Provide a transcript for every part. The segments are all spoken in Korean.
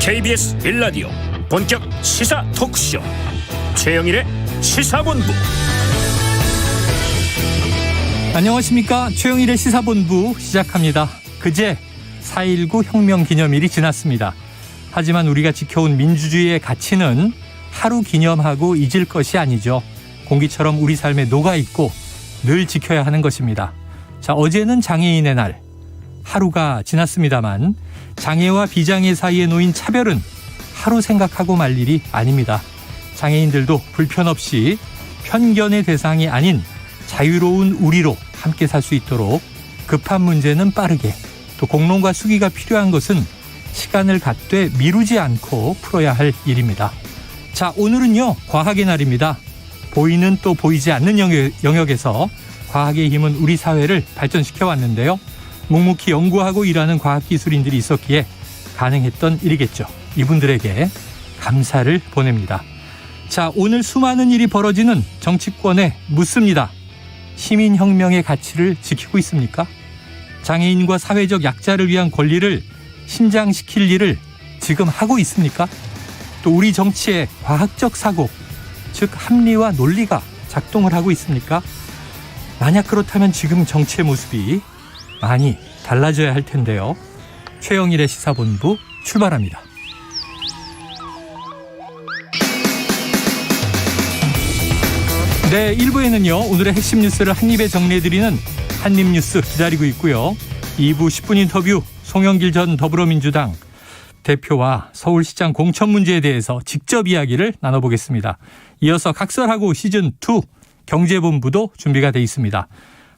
KBS 1라디오 본격 시사 토크쇼 최영일의 시사본부. 안녕하십니까. 최영일의 시사본부 시작합니다. 그제 4.19 혁명기념일이 지났습니다. 하지만 우리가 지켜온 민주주의의 가치는 하루 기념하고 잊을 것이 아니죠. 공기처럼 우리 삶에 녹아있고 늘 지켜야 하는 것입니다. 자, 어제는 장애인의 날. 하루가 지났습니다만 장애와 비장애 사이에 놓인 차별은 하루 생각하고 말 일이 아닙니다. 장애인들도 불편 없이 편견의 대상이 아닌 자유로운 우리로 함께 살 수 있도록 급한 문제는 빠르게, 또 공론과 수기가 필요한 것은 시간을 갖되 미루지 않고 풀어야 할 일입니다. 자, 오늘은요, 과학의 날입니다. 보이는 또 보이지 않는 영역에서 과학의 힘은 우리 사회를 발전시켜 왔는데요. 묵묵히 연구하고 일하는 과학기술인들이 있었기에 가능했던 일이겠죠. 이분들에게 감사를 보냅니다. 자, 오늘 수많은 일이 벌어지는 정치권에 묻습니다. 시민혁명의 가치를 지키고 있습니까? 장애인과 사회적 약자를 위한 권리를 신장시킬 일을 지금 하고 있습니까? 또 우리 정치의 과학적 사고, 즉 합리와 논리가 작동을 하고 있습니까? 만약 그렇다면 지금 정치의 모습이 많이 달라져야 할 텐데요. 최영일의 시사본부 출발합니다. 네, 1부에는요. 오늘의 핵심 뉴스를 한입에 정리해드리는 한입뉴스 기다리고 있고요. 2부 10분 인터뷰 송영길 전 더불어민주당 대표와 서울시장 공천 문제에 대해서 직접 이야기를 나눠보겠습니다. 이어서 각설하고 시즌2 경제본부도 준비가 돼 있습니다.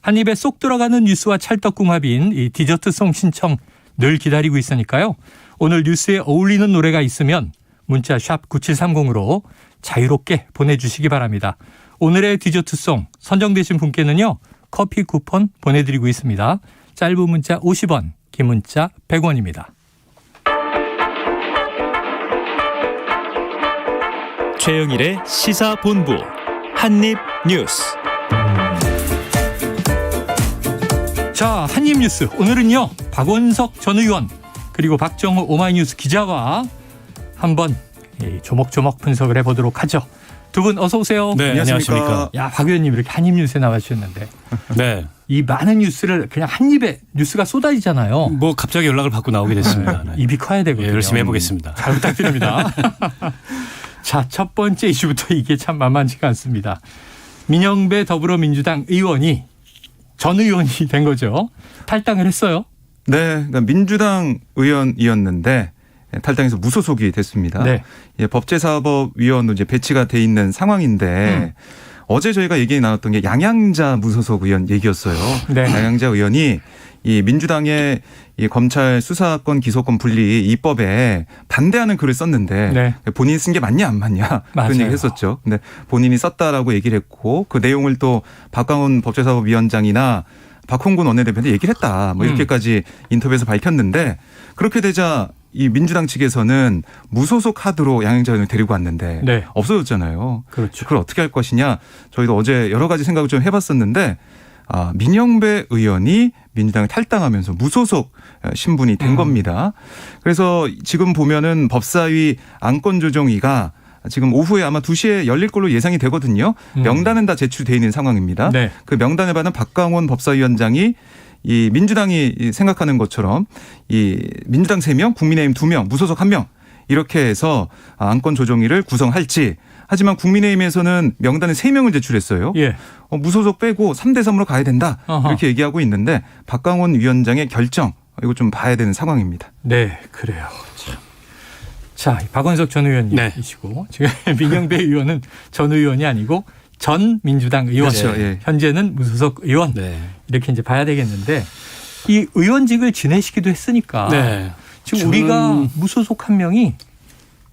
한입에 쏙 들어가는 뉴스와 찰떡궁합인 이 디저트송 신청 늘 기다리고 있으니까요. 오늘 뉴스에 어울리는 노래가 있으면 문자 샵 9730으로 자유롭게 보내주시기 바랍니다. 오늘의 디저트송 선정되신 분께는요. 커피 쿠폰 보내드리고 있습니다. 짧은 문자 50원, 긴 문자 100원입니다. 최영일의 시사본부 한입뉴스. 자, 한입뉴스 오늘은요. 박원석 전 의원 그리고 박정호 오마이뉴스 기자와 한번 조목조목 분석을 해보도록 하죠. 두 분 어서 오세요. 네, 안녕하십니까. 야, 박 의원님 이렇게 한입뉴스에 나와주셨는데 네. 이 많은 뉴스를 그냥 한입에 뉴스가 쏟아지잖아요. 뭐 갑자기 연락을 받고 나오게 됐습니다. 네. 입이 커야 되거든요. 예, 열심히 해보겠습니다. 잘 부탁드립니다. 자, 첫 번째 이슈부터 이게 참 만만치가 않습니다. 민영배 더불어민주당 의원이 전 의원이 된 거죠. 탈당을 했어요. 네, 그러니까 민주당 의원이었는데 탈당해서 무소속이 됐습니다. 네. 예, 법제사법위원으로 이제 배치가 돼 있는 상황인데 어제 저희가 얘기 나눴던 게 양양자 무소속 의원 얘기였어요. 네. 양양자 의원이 이 민주당의 이 검찰 수사권 기소권 분리 입법에 반대하는 글을 썼는데 네. 본인이 쓴 게 맞냐 안 맞냐 맞아요. 그런 얘기 했었죠. 근데 본인이 썼다라고 얘기를 했고 그 내용을 또 박광훈 법제사법위원장이나 박홍근 원내대표한테 얘기를 했다. 뭐 이렇게까지 인터뷰에서 밝혔는데 그렇게 되자 이 민주당 측에서는 무소속 카드로 양양자 의원을 데리고 왔는데 네. 없어졌잖아요. 그렇죠. 그걸 어떻게 할 것이냐. 저희도 어제 여러 가지 생각을 좀 해봤었는데 민영배 의원이 민주당을 탈당하면서 무소속 신분이 된 겁니다. 그래서 지금 보면은 법사위 안건조정위가 지금 오후에 아마 2시에 열릴 걸로 예상이 되거든요. 명단은 다 제출돼 있는 상황입니다. 네. 그 명단을 받은 박광원 법사위원장이 이 민주당이 생각하는 것처럼 이 민주당 3명, 국민의힘 2명, 무소속 1명 이렇게 해서 안건조정위를 구성할지. 하지만 국민의힘에서는 명단에 3명을 제출했어요. 예. 무소속 빼고 3대3으로 가야 된다. 어허. 이렇게 얘기하고 있는데 박광원 위원장의 결정 이거 좀 봐야 되는 상황입니다. 네, 그래요. 참. 자, 박원석 전 의원님이시고 지금 민영배 의원은 전 의원이 아니고 전 민주당 의원. 그렇죠. 예. 현재는 무소속 의원. 네. 이렇게 이제 봐야 되겠는데 이 의원직을 지내시기도 했으니까 네. 지금 우리가 무소속 한 명이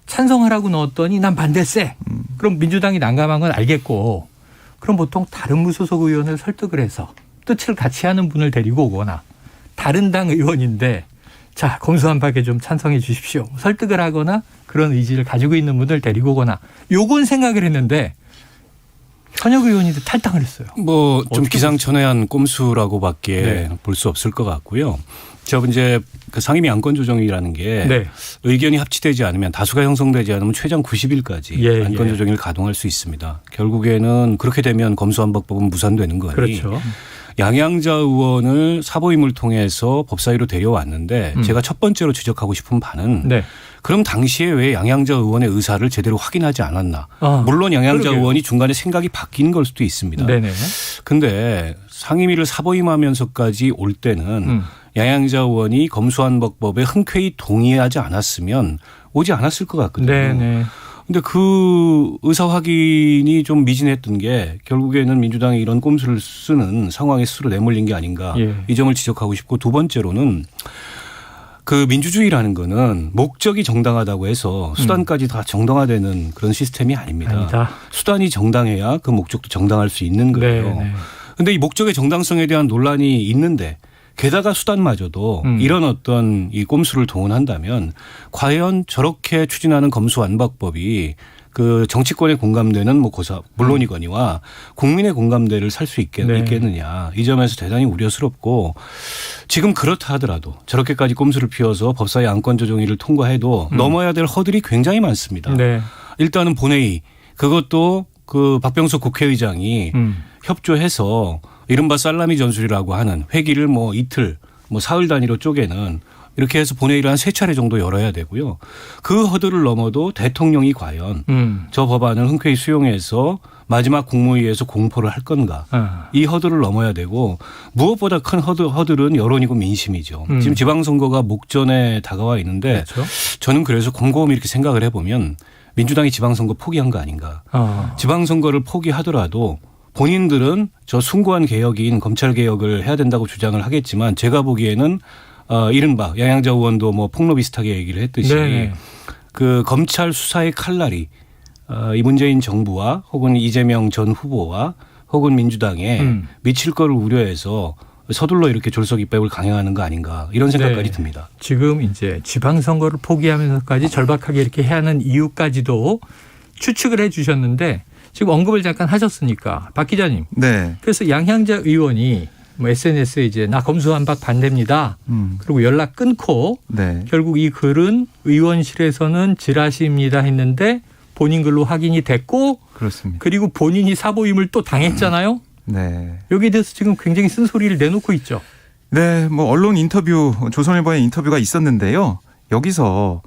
찬성하라고 넣었더니 난 반대세. 그럼 민주당이 난감한 건 알겠고 그럼 보통 다른 무소속 의원을 설득을 해서 뜻을 같이 하는 분을 데리고 오거나 다른 당 의원인데 자, 검수완박에 좀 찬성해 주십시오. 설득을 하거나 그런 의지를 가지고 있는 분들 데리고 오거나 요건 생각을 했는데 현역 의원이 탈당을 했어요. 뭐 좀 어떻게 기상천외한 꼼수라고밖에 네. 볼 수 없을 것 같고요. 저 이제 그 상임위 안건 조정이라는 게 네. 의견이 합치되지 않으면 다수가 형성되지 않으면 최장 90일까지 예, 안건 예. 조정을 가동할 수 있습니다. 결국에는 그렇게 되면 검수완박법은 무산되는 거니 그렇죠. 양양자 의원을 사보임을 통해서 법사위로 데려왔는데 제가 첫 번째로 지적하고 싶은 바는 네. 그럼 당시에 왜 양양자 의원의 의사를 제대로 확인하지 않았나. 아, 물론 양양자 그러게요. 의원이 중간에 생각이 바뀐 걸 수도 있습니다. 네네. 근데 상임위를 사보임하면서까지 올 때는 양양자 의원이 검수완박법에 흔쾌히 동의하지 않았으면 오지 않았을 것 같거든요. 네네. 근데 그 의사 확인이 좀 미진했던 게 결국에는 민주당이 이런 꼼수를 쓰는 상황에 스스로 내몰린 게 아닌가. 예. 이 점을 지적하고 싶고 두 번째로는 그 민주주의라는 거는 목적이 정당하다고 해서 수단까지 다 정당화되는 그런 시스템이 아닙니다. 아니다. 수단이 정당해야 그 목적도 정당할 수 있는 거예요. 네네. 그런데 이 목적의 정당성에 대한 논란이 있는데 게다가 수단마저도 이런 어떤 이 꼼수를 동원한다면 과연 저렇게 추진하는 검수완박법이 그 정치권에 공감되는 뭐 고사 물론이거니와 국민의 공감대를 살 수 네. 있겠느냐 이 점에서 대단히 우려스럽고 지금 그렇다 하더라도 저렇게까지 꼼수를 피워서 법사위 안건 조정위를 통과해도 넘어야 될 허들이 굉장히 많습니다. 네. 일단은 본회의 그것도 그 박병석 국회의장이 협조해서 이른바 살라미 전술이라고 하는 회기를 뭐 이틀 뭐 사흘 단위로 쪼개는 이렇게 해서 본회의를 한 3차례 정도 열어야 되고요. 그 허들을 넘어도 대통령이 과연 저 법안을 흔쾌히 수용해서 마지막 국무회의에서 공포를 할 건가. 아. 이 허들을 넘어야 되고 무엇보다 큰 허들은 여론이고 민심이죠. 지금 지방선거가 목전에 다가와 있는데 그렇죠. 저는 그래서 곰곰이 이렇게 생각을 해보면 민주당이 지방선거 포기한 거 아닌가. 지방선거를 포기하더라도 본인들은 저 숭고한 개혁인 검찰개혁을 해야 된다고 주장을 하겠지만 제가 보기에는 이른바 양양자 의원도 뭐 폭로 비슷하게 얘기를 했듯이 네네. 그 검찰 수사의 칼날이 이 문재인 정부와 혹은 이재명 전 후보와 혹은 민주당에 미칠 거를 우려해서 서둘러 이렇게 졸속 입법을 강행하는 거 아닌가 이런 생각까지 네. 듭니다. 지금 이제 지방선거를 포기하면서까지 절박하게 이렇게 해야 하는 이유까지도 추측을 해 주셨는데 지금 언급을 잠깐 하셨으니까 박 기자님. 네. 그래서 양향자 의원이 뭐 SNS에 이제 나 검수완박 반대입니다. 그리고 연락 끊고 네. 결국 이 글은 의원실에서는 지라시입니다 했는데 본인 글로 확인이 됐고 그렇습니다. 그리고 본인이 사보임을 또 당했잖아요. 네. 여기에 대해서 지금 굉장히 쓴소리를 내놓고 있죠. 네, 뭐 언론 인터뷰, 조선일보의 인터뷰가 있었는데요. 여기서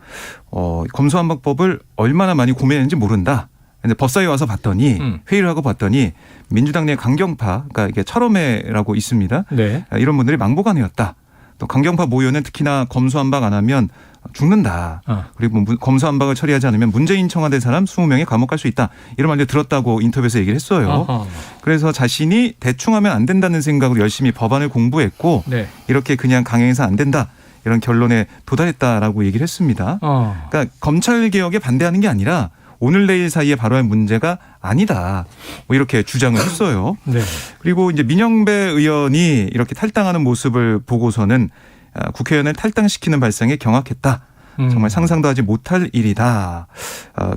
검수완박법을 얼마나 많이 고민했는지 모른다. 근데 법사위 와서 봤더니 회의를 하고 봤더니 민주당 내 강경파, 그러니까 이게 철험회라고 있습니다. 네. 이런 분들이 망보관이었다. 또 강경파 모의원은 특히나 검수완박 안 하면 죽는다. 그리고 검수완박을 처리하지 않으면 문재인 청와대 사람 20명이 감옥 갈 수 있다. 이런 말들 들었다고 인터뷰에서 얘기를 했어요. 아하. 그래서 자신이 대충 하면 안 된다는 생각으로 열심히 법안을 공부했고 네. 이렇게 그냥 강행해서 안 된다. 이런 결론에 도달했다라고 얘기를 했습니다. 그러니까 검찰 개혁에 반대하는 게 아니라 오늘 내일 사이에 발언할 문제가 아니다. 뭐 이렇게 주장을 했어요. 네. 그리고 이제 민영배 의원이 이렇게 탈당하는 모습을 보고서는 국회의원을 탈당시키는 발상에 경악했다. 정말 상상도 하지 못할 일이다.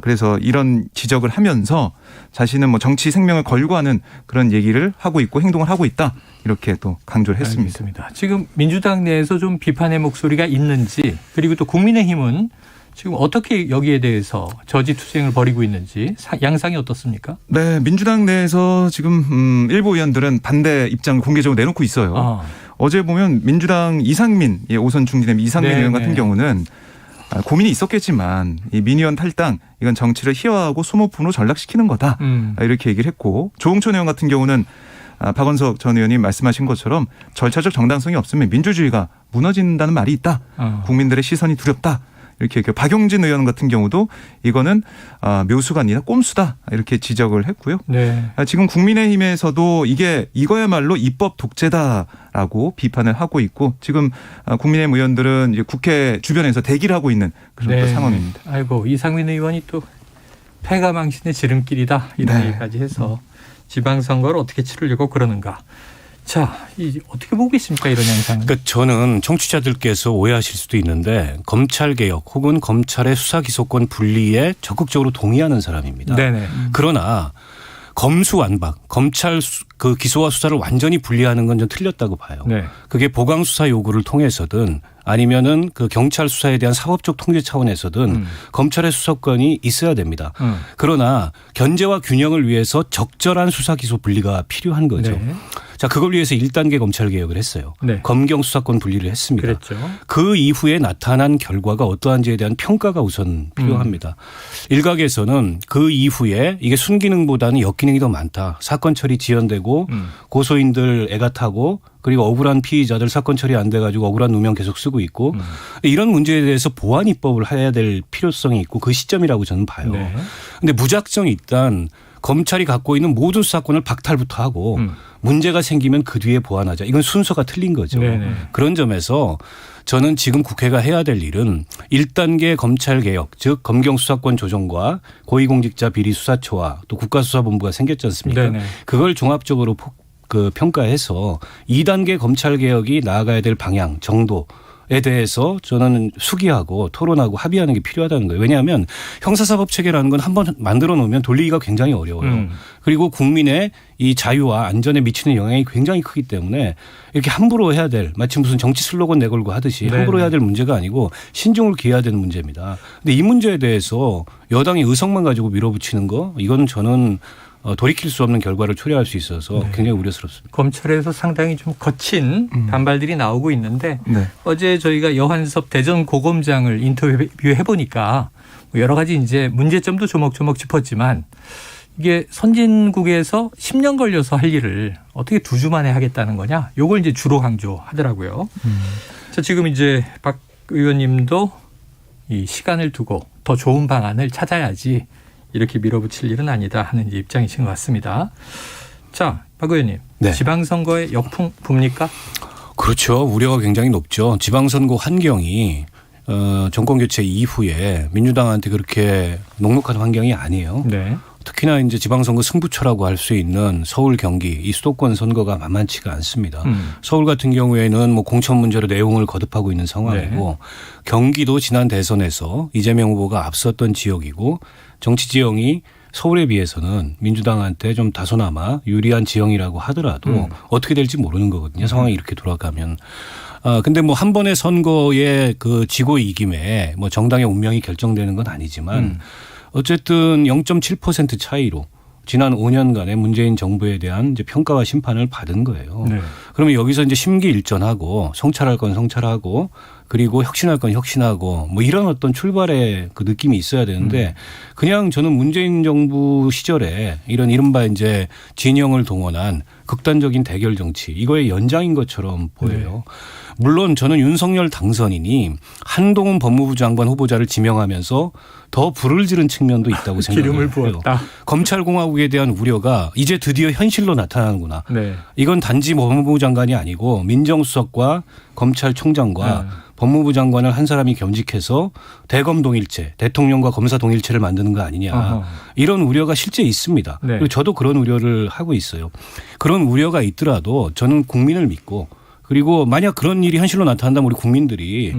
그래서 이런 지적을 하면서 자신은 뭐 정치 생명을 걸고 하는 그런 얘기를 하고 있고 행동을 하고 있다. 이렇게 또 강조를 했습니다. 알겠습니다. 지금 민주당 내에서 좀 비판의 목소리가 있는지 그리고 또 국민의힘은 지금 어떻게 여기에 대해서 저지투쟁을 벌이고 있는지 양상이 어떻습니까? 네, 민주당 내에서 지금 일부 의원들은 반대 입장을 공개적으로 내놓고 있어요. 어제 보면 민주당 이상민, 오선 중진의 이상민 네, 의원 같은 네. 경우는 고민이 있었겠지만 이 민 의원 탈당 이건 정치를 희화하고 소모품으로 전락시키는 거다. 이렇게 얘기를 했고 조홍천 의원 같은 경우는 박원석 전 의원이 말씀하신 것처럼 절차적 정당성이 없으면 민주주의가 무너진다는 말이 있다. 국민들의 시선이 두렵다. 이렇게 박용진 의원 같은 경우도 이거는 묘수가 아니라 꼼수다 이렇게 지적을 했고요. 네. 지금 국민의힘에서도 이거야말로 입법 독재다라고 비판을 하고 있고 지금 국민의힘 의원들은 이제 국회 주변에서 대기를 하고 있는 그런 또 상황입니다. 아이고 이상민 의원이 또 패가 망신의 지름길이다 이런 네. 얘기까지 해서 지방선거를 어떻게 치르려고 그러는가. 자, 어떻게 보고 계십니까 이런 양상은? 그러니까 저는 청취자들께서 오해하실 수도 있는데 검찰개혁 혹은 검찰의 수사기소권 분리에 적극적으로 동의하는 사람입니다. 네네. 그러나 검수완박, 검찰 그 기소와 수사를 완전히 분리하는 건 좀 틀렸다고 봐요. 네. 그게 보강 수사 요구를 통해서든 아니면은 그 경찰 수사에 대한 사법적 통제 차원에서든 검찰의 수사권이 있어야 됩니다. 그러나 견제와 균형을 위해서 적절한 수사 기소 분리가 필요한 거죠. 네. 자, 그걸 위해서 1단계 검찰 개혁을 했어요. 네. 검경 수사권 분리를 했습니다. 그랬죠. 그 이후에 나타난 결과가 어떠한지에 대한 평가가 우선 필요합니다. 일각에서는 그 이후에 이게 순기능보다는 역기능이 더 많다. 사건 처리 지연되고 고소인들 애가 타고 그리고 억울한 피의자들 사건 처리 안 돼가지고 억울한 누명 계속 쓰고 있고 이런 문제에 대해서 보완 입법을 해야 될 필요성이 있고 그 시점이라고 저는 봐요. 네. 근데 무작정 일단 검찰이 갖고 있는 모든 수사권을 박탈부터 하고 문제가 생기면 그 뒤에 보완하자. 이건 순서가 틀린 거죠. 네네. 그런 점에서 저는 지금 국회가 해야 될 일은 1단계 검찰개혁 즉 검경수사권 조정과 고위공직자 비리수사처와 또 국가수사본부가 생겼지 않습니까? 네네. 그걸 종합적으로 평가해서 2단계 검찰개혁이 나아가야 될 방향 정도에 대해서 저는 수기하고 토론하고 합의하는 게 필요하다는 거예요. 왜냐하면 형사사법체계라는 건 한번 만들어 놓으면 돌리기가 굉장히 어려워요. 그리고 국민의 이 자유와 안전에 미치는 영향이 굉장히 크기 때문에 이렇게 함부로 해야 될 마치 무슨 정치 슬로건 내걸고 하듯이 네네. 함부로 해야 될 문제가 아니고 신중을 기해야 되는 문제입니다. 근데 이 문제에 대해서 여당이 의석만 가지고 밀어붙이는 거 이건 저는 돌이킬 수 없는 결과를 초래할 수 있어서 굉장히 우려스럽습니다. 검찰에서 상당히 좀 거친 반발들이 나오고 있는데 네. 어제 저희가 여한섭 대전고검장을 인터뷰해 보니까 여러 가지 이제 문제점도 조목조목 짚었지만 이게 선진국에서 10년 걸려서 할 일을 어떻게 2주 만에 하겠다는 거냐? 요걸 이제 주로 강조하더라고요. 자, 지금 이제 박 의원님도 이 시간을 두고 더 좋은 방안을 찾아야지 이렇게 밀어붙일 일은 아니다 하는 이제 입장이신 것 같습니다. 자, 박 의원님. 네. 지방선거의 역풍 붑니까? 그렇죠. 우려가 굉장히 높죠. 지방선거 환경이 정권교체 이후에 민주당한테 그렇게 녹록한 환경이 아니에요. 네. 특히나 이제 지방선거 승부처라고 할 수 있는 서울, 경기 이 수도권 선거가 만만치가 않습니다. 서울 같은 경우에는 뭐 공천 문제로 내용을 거듭하고 있는 상황이고 경기도 지난 대선에서 이재명 후보가 앞섰던 지역이고 정치 지형이 서울에 비해서는 민주당한테 좀 다소나마 유리한 지형이라고 하더라도 어떻게 될지 모르는 거거든요. 상황이 이렇게 돌아가면. 근데 뭐 한 번의 선거에 그 지고 이김에 뭐 정당의 운명이 결정되는 건 아니지만 어쨌든 0.7% 차이로 지난 5년간의 문재인 정부에 대한 이제 평가와 심판을 받은 거예요. 네. 그러면 여기서 이제 심기일전하고 성찰할 건 성찰하고 그리고 혁신할 건 혁신하고 뭐 이런 어떤 출발의 그 느낌이 있어야 되는데 그냥 저는 문재인 정부 시절에 이런 이른바 이제 진영을 동원한 극단적인 대결 정치 이거의 연장인 것처럼 보여요. 물론 저는 윤석열 당선인이 한동훈 법무부 장관 후보자를 지명하면서 더 불을 지른 측면도 있다고 생각해요. 기름을 부었다. 검찰공화국에 대한 우려가 이제 드디어 현실로 나타나는구나. 네. 이건 단지 법무부 장관이 아니고 민정수석과 검찰총장과 법무부 장관을 한 사람이 겸직해서 대검 동일체, 대통령과 검사 동일체를 만드는 거 아니냐. 어허. 이런 우려가 실제 있습니다. 네. 그리고 저도 그런 우려를 하고 있어요. 그런 우려가 있더라도 저는 국민을 믿고 그리고 만약 그런 일이 현실로 나타난다면 우리 국민들이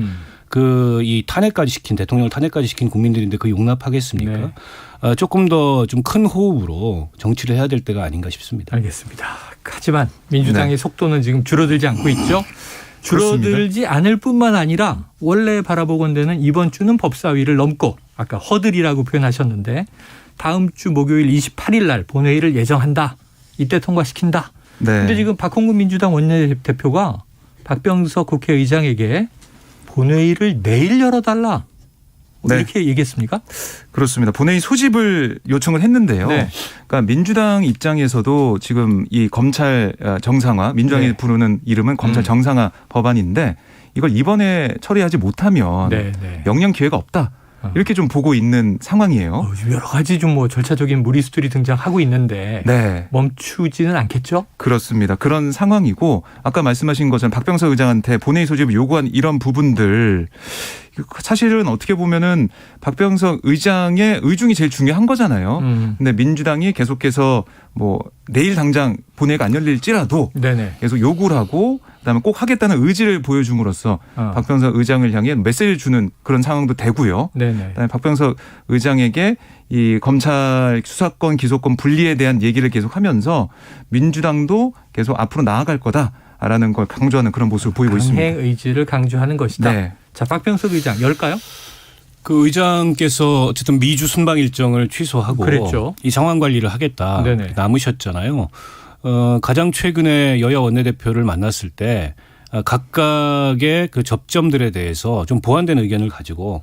그 이 탄핵까지 시킨 대통령을 탄핵까지 시킨 국민들인데 그 용납하겠습니까? 네. 조금 더 좀 큰 호흡으로 정치를 해야 될 때가 아닌가 싶습니다. 알겠습니다. 하지만 민주당의 네. 속도는 지금 줄어들지 않고 있죠. 줄어들지 않을 뿐만 아니라 원래 바라보건대는 이번 주는 법사위를 넘고 아까 허들이라고 표현하셨는데 다음 주 목요일 28일 날 본회의를 예정한다. 이때 통과시킨다. 네. 근데 지금 박홍근 민주당 원내대표가 박병석 국회의장에게 본회의를 내일 열어달라. 네. 이렇게 얘기했습니까? 그렇습니다. 본회의 소집을 요청을 했는데요. 네. 그러니까 민주당 입장에서도 지금 이 검찰 정상화, 민주당이 네. 부르는 이름은 검찰 정상화 법안인데 이걸 이번에 처리하지 못하면 네, 네. 영영 기회가 없다. 이렇게 좀 보고 있는 상황이에요. 여러 가지 좀 뭐 절차적인 무리수들이 등장하고 있는데 네. 멈추지는 않겠죠? 그렇습니다. 그런 상황이고 아까 말씀하신 것처럼 박병석 의장한테 본회의 소집을 요구한 이런 부분들 사실은 어떻게 보면은 박병석 의장의 의중이 제일 중요한 거잖아요. 근데 민주당이 계속해서 뭐 내일 당장 본회의가 안 열릴지라도 네네. 계속 요구를 하고 그다음에 꼭 하겠다는 의지를 보여줌으로써 박병석 의장을 향해 메시지를 주는 그런 상황도 되고요. 네네. 그다음에 박병석 의장에게 이 검찰 수사권 기소권 분리에 대한 얘기를 계속하면서 민주당도 계속 앞으로 나아갈 거다라는 걸 강조하는 그런 모습을 보이고 있습니다. 강행 의지를 강조하는 것이다. 네. 자, 박병석 의장 열까요? 그 의장께서 어쨌든 미주 순방 일정을 취소하고 그랬죠. 이 상황 관리를 하겠다 네네. 남으셨잖아요. 가장 최근에 여야 원내대표를 만났을 때 각각의 그 접점들에 대해서 좀 보완된 의견을 가지고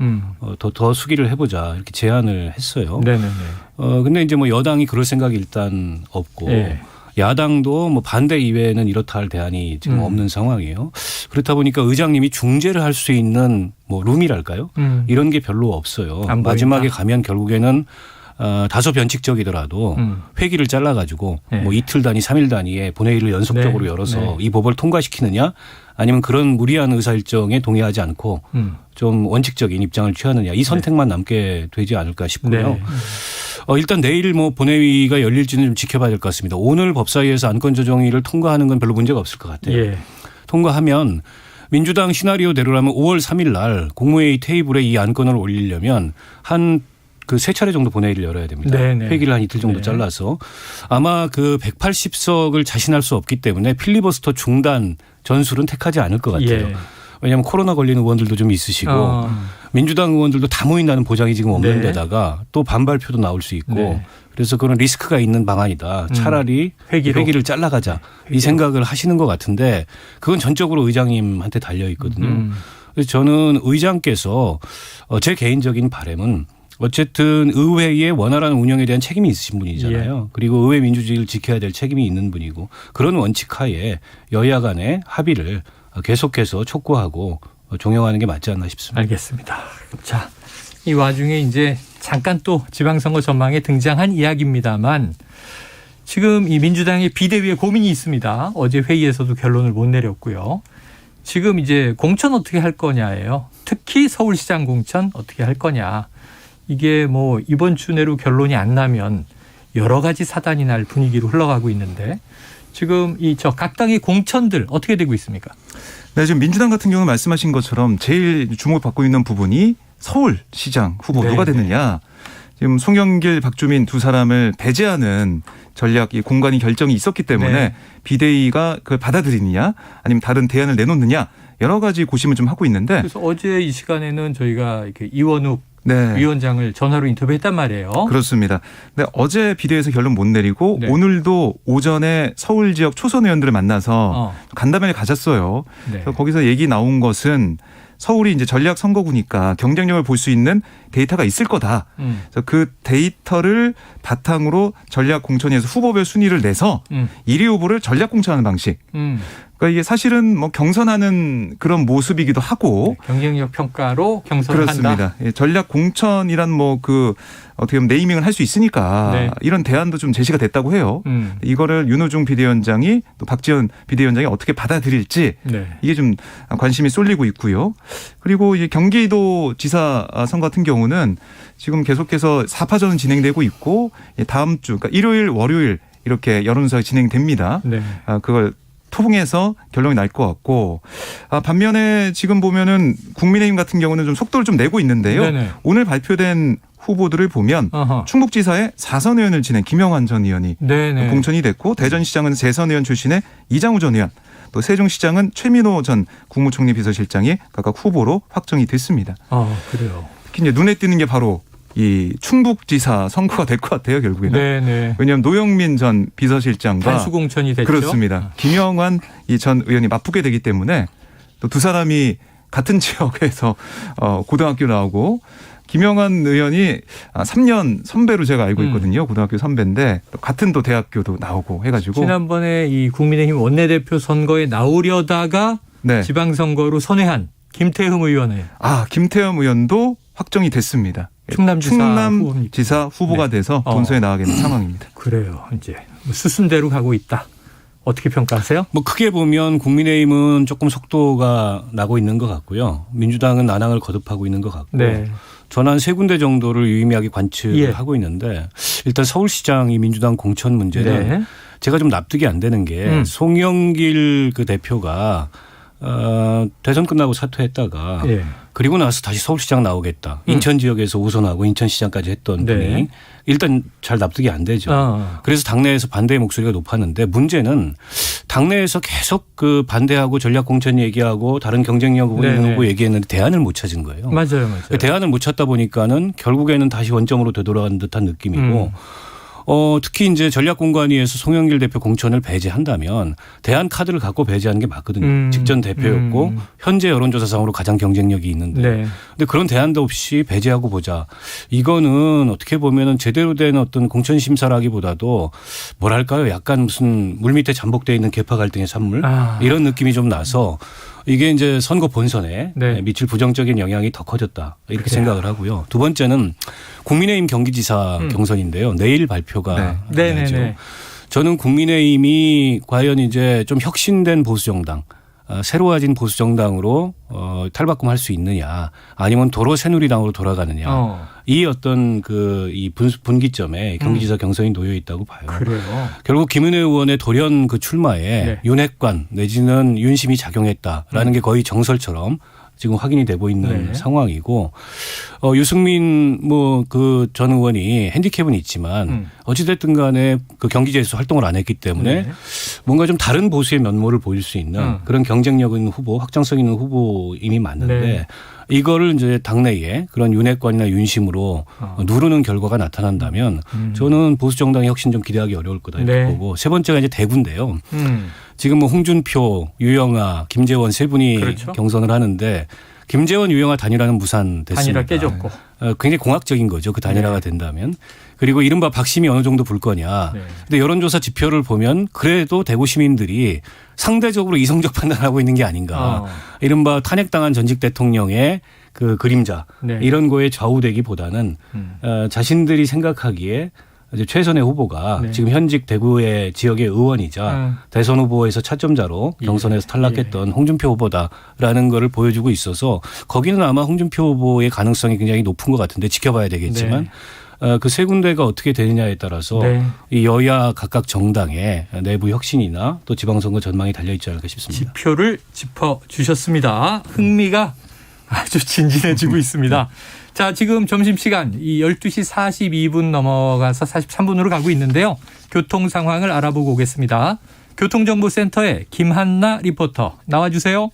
더 수기를 해보자 이렇게 제안을 했어요. 네네네. 근데 이제 뭐 여당이 그럴 생각이 일단 없고 네. 야당도 뭐 반대 이외에는 이렇다 할 대안이 지금 없는 상황이에요. 그렇다 보니까 의장님이 중재를 할 수 있는 뭐 룸이랄까요? 이런 게 별로 없어요. 안 보인다. 마지막에 가면 결국에는 다소 변칙적이더라도 회기를 잘라가지고 네. 뭐 이틀 단위, 3일 단위에 본회의를 연속적으로 네. 열어서 네. 이 법을 통과시키느냐 아니면 그런 무리한 의사 일정에 동의하지 않고 좀 원칙적인 입장을 취하느냐 이 선택만 남게 되지 않을까 싶고요. 네. 일단 내일 뭐 본회의가 열릴지는 좀 지켜봐야 될 것 같습니다. 오늘 법사위에서 안건조정위를 통과하는 건 별로 문제가 없을 것 같아요. 예. 통과하면 민주당 시나리오대로라면 5월 3일 날 국무회의 테이블에 이 안건을 올리려면 한 그 세 차례 정도 본회의를 열어야 됩니다. 네네. 회기를 한 이틀 정도 네. 잘라서 아마 그 180석을 자신할 수 없기 때문에 필리버스터 중단 전술은 택하지 않을 것 같아요. 예. 왜냐하면 코로나 걸린 의원들도 좀 있으시고 민주당 의원들도 다 모인다는 보장이 지금 없는 네. 데다가 또 반발표도 나올 수 있고 네. 그래서 그런 리스크가 있는 방안이다. 차라리 회기를 잘라가자. 이 생각을 하시는 것 같은데 그건 전적으로 의장님한테 달려 있거든요. 그래서 저는 의장께서 제 개인적인 바람은 어쨌든 의회의 원활한 운영에 대한 책임이 있으신 분이잖아요. 예. 그리고 의회 민주주의를 지켜야 될 책임이 있는 분이고 그런 원칙 하에 여야 간의 합의를 계속해서 촉구하고 종용하는 게 맞지 않나 싶습니다. 알겠습니다. 자, 이 와중에 이제 잠깐 또 지방선거 전망에 등장한 이야기입니다만 지금 이 민주당의 비대위에 고민이 있습니다. 어제 회의에서도 결론을 못 내렸고요. 지금 이제 공천 어떻게 할 거냐예요. 특히 서울시장 공천 어떻게 할 거냐. 이게 뭐 이번 주 내로 결론이 안 나면 여러 가지 사단이 날 분위기로 흘러가고 있는데 지금 이 각 당의 공천들 어떻게 되고 있습니까? 네, 지금 민주당 같은 경우는 말씀하신 것처럼 제일 주목을 받고 있는 부분이 서울시장 후보 네, 누가 되느냐. 지금 송영길, 박주민 두 사람을 배제하는 전략 공간이 결정이 있었기 때문에 네. 비대위가 그걸 받아들이느냐 아니면 다른 대안을 내놓느냐 여러 가지 고심을 좀 하고 있는데 그래서 어제 이 시간에는 저희가 이렇게 이원욱 네. 위원장을 전화로 인터뷰했단 말이에요. 그렇습니다. 근데 어제 비대위에서 결론 못 내리고 네. 오늘도 오전에 서울 지역 초선 의원들을 만나서 간담회를 가졌어요. 네. 그래서 거기서 얘기 나온 것은 서울이 이제 전략 선거구니까 경쟁력을 볼 수 있는 데이터가 있을 거다. 그래서 그 데이터를 바탕으로 전략 공천에서 후보별 순위를 내서 1위 후보를 전략 공천하는 방식. 그러니까 이게 사실은 뭐 경선하는 그런 모습이기도 하고 경쟁력 평가로 경선을 한다. 그렇습니다. 예, 전략 공천이란 뭐 그 어떻게 보면 네이밍을 할 수 있으니까 네. 이런 대안도 좀 제시가 됐다고 해요. 이거를 윤호중 비대위원장이 또 박지원 비대위원장이 어떻게 받아들일지 네. 이게 좀 관심이 쏠리고 있고요. 그리고 이제 경기도 지사 선거 같은 경우는 지금 계속해서 4파전 진행되고 있고 다음 주 그러니까 일요일, 월요일 이렇게 여론조사가 진행됩니다. 네. 그걸 통해서 결론이 날 것 같고 반면에 지금 보면은 국민의힘 같은 경우는 좀 속도를 좀 내고 있는데요. 네네. 오늘 발표된 후보들을 보면 어허. 충북지사에 4선 의원을 지낸 김영환 전 의원이 네네. 공천이 됐고 대전시장은 재선 의원 출신의 이장우 전 의원 또 세종시장은 최민호 전 국무총리 비서실장이 각각 후보로 확정이 됐습니다. 그래요. 특히 이제 눈에 띄는 게 바로 이 충북지사 선거가 될 것 같아요 결국에는. 네네. 왜냐하면 노영민 전 비서실장과 단수 공천이 됐죠. 그렇습니다. 김영환 이 전 의원이 맞붙게 되기 때문에 또 두 사람이 같은 지역에서 고등학교 나오고 김영환 의원이 3년 선배로 제가 알고 있거든요. 고등학교 선배인데 또 같은 또 대학교도 나오고 해가지고 지난번에 이 국민의힘 원내대표 선거에 나오려다가 네. 지방선거로 선회한 김태흠 의원을 김태흠 의원도 확정이 됐습니다. 충남지사 후보가 네. 돼서 본선에 나가게 된 상황입니다. 그래요. 이제 수순대로 가고 있다. 어떻게 평가하세요? 뭐 크게 보면 국민의힘은 조금 속도가 나고 있는 것 같고요. 민주당은 난항을 거듭하고 있는 것 같고. 네. 저는 한 3군데 정도를 유의미하게 관측을 예. 하고 있는데 일단 서울시장 이 민주당 공천 문제는 네. 제가 좀 납득이 안 되는 게 송영길 그 대표가 대선 끝나고 사퇴했다가 예. 그리고 나서 다시 서울시장 나오겠다. 인천 지역에서 우선하고 인천시장까지 했던 네. 분이 일단 잘 납득이 안 되죠. 그래서 당내에서 반대의 목소리가 높았는데 문제는 당내에서 계속 그 반대하고 전략공천 얘기하고 다른 경쟁력 있는 네네. 후보 얘기했는데 대안을 못 찾은 거예요. 맞아요. 대안을 못 찾다 보니까는 결국에는 다시 원점으로 되돌아가는 듯한 느낌이고 특히 이제 전략공관위에서 송영길 대표 공천을 배제한다면 대안 카드를 갖고 배제하는 게 맞거든요. 직전 대표였고 현재 여론조사상으로 가장 경쟁력이 있는데. 네. 근데 그런 대안도 없이 배제하고 보자. 이거는 어떻게 보면은 제대로 된 어떤 공천 심사라기보다도 뭐랄까요? 약간 무슨 물밑에 잠복되어 있는 계파 갈등의 산물 이런 느낌이 좀 나서 이게 이제 선거 본선에 네. 미칠 부정적인 영향이 더 커졌다 이렇게 생각을 하고요. 두 번째는 국민의힘 경기지사 경선인데요. 내일 발표가 네. 나죠. 네네네. 저는 국민의힘이 과연 이제 좀 혁신된 보수정당, 새로워진 보수정당으로 탈바꿈할 수 있느냐, 아니면 도로 새누리당으로 돌아가느냐. 이 어떤 이 분기점에 경기지사 경선이 놓여 있다고 봐요. 그래요. 결국 김은혜 의원의 돌연 그 출마에 네. 윤핵관 내지는 윤심이 작용했다라는 게 거의 정설처럼 지금 확인이 되고 있는 네. 상황이고 유승민 그 전 의원이 핸디캡은 있지만 어찌됐든 간에 그 경기지에서 활동을 안 했기 때문에 네. 뭔가 좀 다른 보수의 면모를 보일 수 있는 그런 경쟁력 있는 후보, 확장성 있는 후보임이 맞는데 네. 이거를 이제 당내에 그런 윤핵관이나 윤심으로 누르는 결과가 나타난다면 저는 보수 정당의 혁신 좀 기대하기 어려울 거다 이렇게 네. 보고 세 번째가 이제 대구인데요. 지금 뭐 홍준표, 유영아, 김재원 세 분이 그렇죠. 경선을 하는데 김재원, 유영아 단일화는 무산됐습니다. 단일화 깨졌고. 굉장히 공학적인 거죠. 그 단일화가 된다면. 그리고 이른바 박심이 어느 정도 불 거냐. 네. 근데 여론조사 지표를 보면 그래도 대구 시민들이 상대적으로 이성적 판단을 하고 있는 게 아닌가. 이른바 탄핵당한 전직 대통령의 그 그림자 네. 이런 거에 좌우되기보다는 자신들이 생각하기에 이제 최선의 후보가 네. 지금 현직 대구의 지역의 의원이자 대선 후보에서 차점자로 경선에서 탈락했던 홍준표 후보다라는 거를 보여주고 있어서 거기는 아마 홍준표 후보의 가능성이 굉장히 높은 것 같은데 지켜봐야 되겠지만 그 세 군데가 어떻게 되느냐에 따라서 네. 이 여야 각각 정당의 내부 혁신이나 또 지방선거 전망이 달려있지 않을까 싶습니다. 지표를 짚어주셨습니다. 흥미가 아주 진진해지고 있습니다. 자, 지금 점심시간 이 12시 42분 넘어가서 43분으로 가고 있는데요. 교통 상황을 알아보고 오겠습니다. 교통정보센터의 김한나 리포터 나와주세요.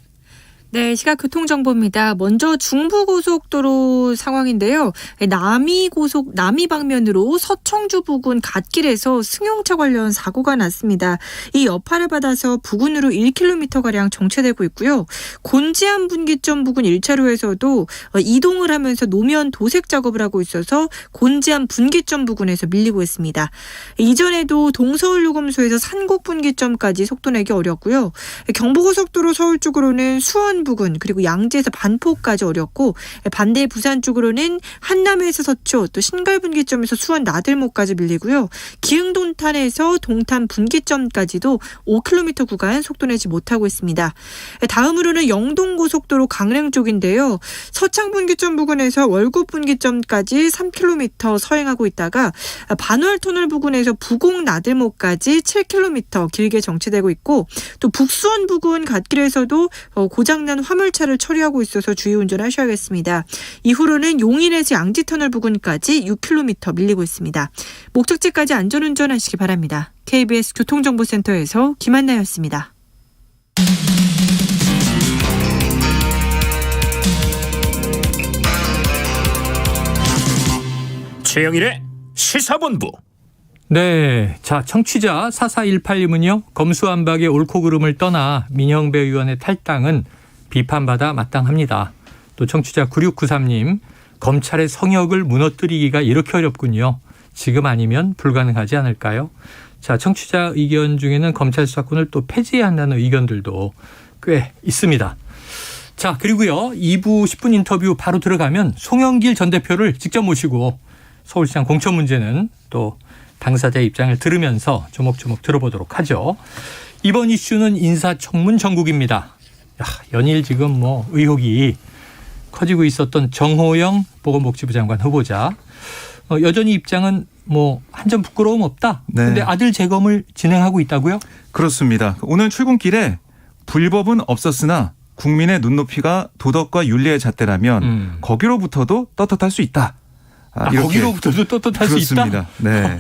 네, 시각 교통정보입니다. 먼저 중부고속도로 상황인데요. 남이 방면으로 서청주 부근 갓길에서 승용차 관련 사고가 났습니다. 이 여파를 받아서 부근으로 1km가량 정체되고 있고요. 곤지암 분기점 부근 1차로에서도 이동을 하면서 노면 도색 작업을 하고 있어서 곤지암 분기점 부근에서 밀리고 있습니다. 이전에도 동서울요금소에서 산곡 분기점까지 속도 내기 어렵고요. 경부고속도로 서울 쪽으로는 수원 부근 그리고 양재에서 반포까지 어렵고 반대 부산 쪽으로는 한남에서 서초 또 신갈 분기점에서 수원 나들목까지 밀리고요. 기흥동탄에서 동탄 분기점까지도 5km 구간 속도 내지 못하고 있습니다. 다음으로는 영동고속도로 강릉 쪽인데요. 서창 분기점 부근에서 월곶 분기점까지 3km 서행하고 있다가 반월터널 부근에서 부곡 나들목까지 7km 길게 정체되고 있고 또 북수원 부근 갓길에서도 고장난 화물차를 처리하고 있어서 주의 운전하셔야겠습니다. 이후로는 용인에서 양지터널 부근까지 6km 밀리고 있습니다. 목적지까지 안전운전하시기 바랍니다. KBS 교통정보센터에서 김한나였습니다. 최영일의 시사본부. 네. 자, 청취자 4418님은요. 검수완박의 옳고 그름을 떠나 민영배 의원의 탈당은 비판받아 마땅합니다. 또 청취자 9693님. 검찰의 성역을 무너뜨리기가 이렇게 어렵군요. 지금 아니면 불가능하지 않을까요? 자, 청취자 의견 중에는 검찰 수사권을 또 폐지해야 한다는 의견들도 꽤 있습니다. 자, 그리고요. 2부 10분 인터뷰 바로 들어가면 송영길 전 대표를 직접 모시고 서울시장 공천 문제는 또 당사자의 입장을 들으면서 조목조목 들어보도록 하죠. 이번 이슈는 인사청문 전국입니다. 연일 지금 의혹이 커지고 있었던 정호영 보건복지부 장관 후보자. 여전히 입장은 한 점 부끄러움 없다. 그런데 네. 아들 재검을 진행하고 있다고요? 그렇습니다. 오늘 출근길에 불법은 없었으나 국민의 눈높이가 도덕과 윤리의 잣대라면 거기로부터도 떳떳할 수 있다. 이렇게. 거기로부터도 떳떳할 수 있다? 그렇습니다. 네.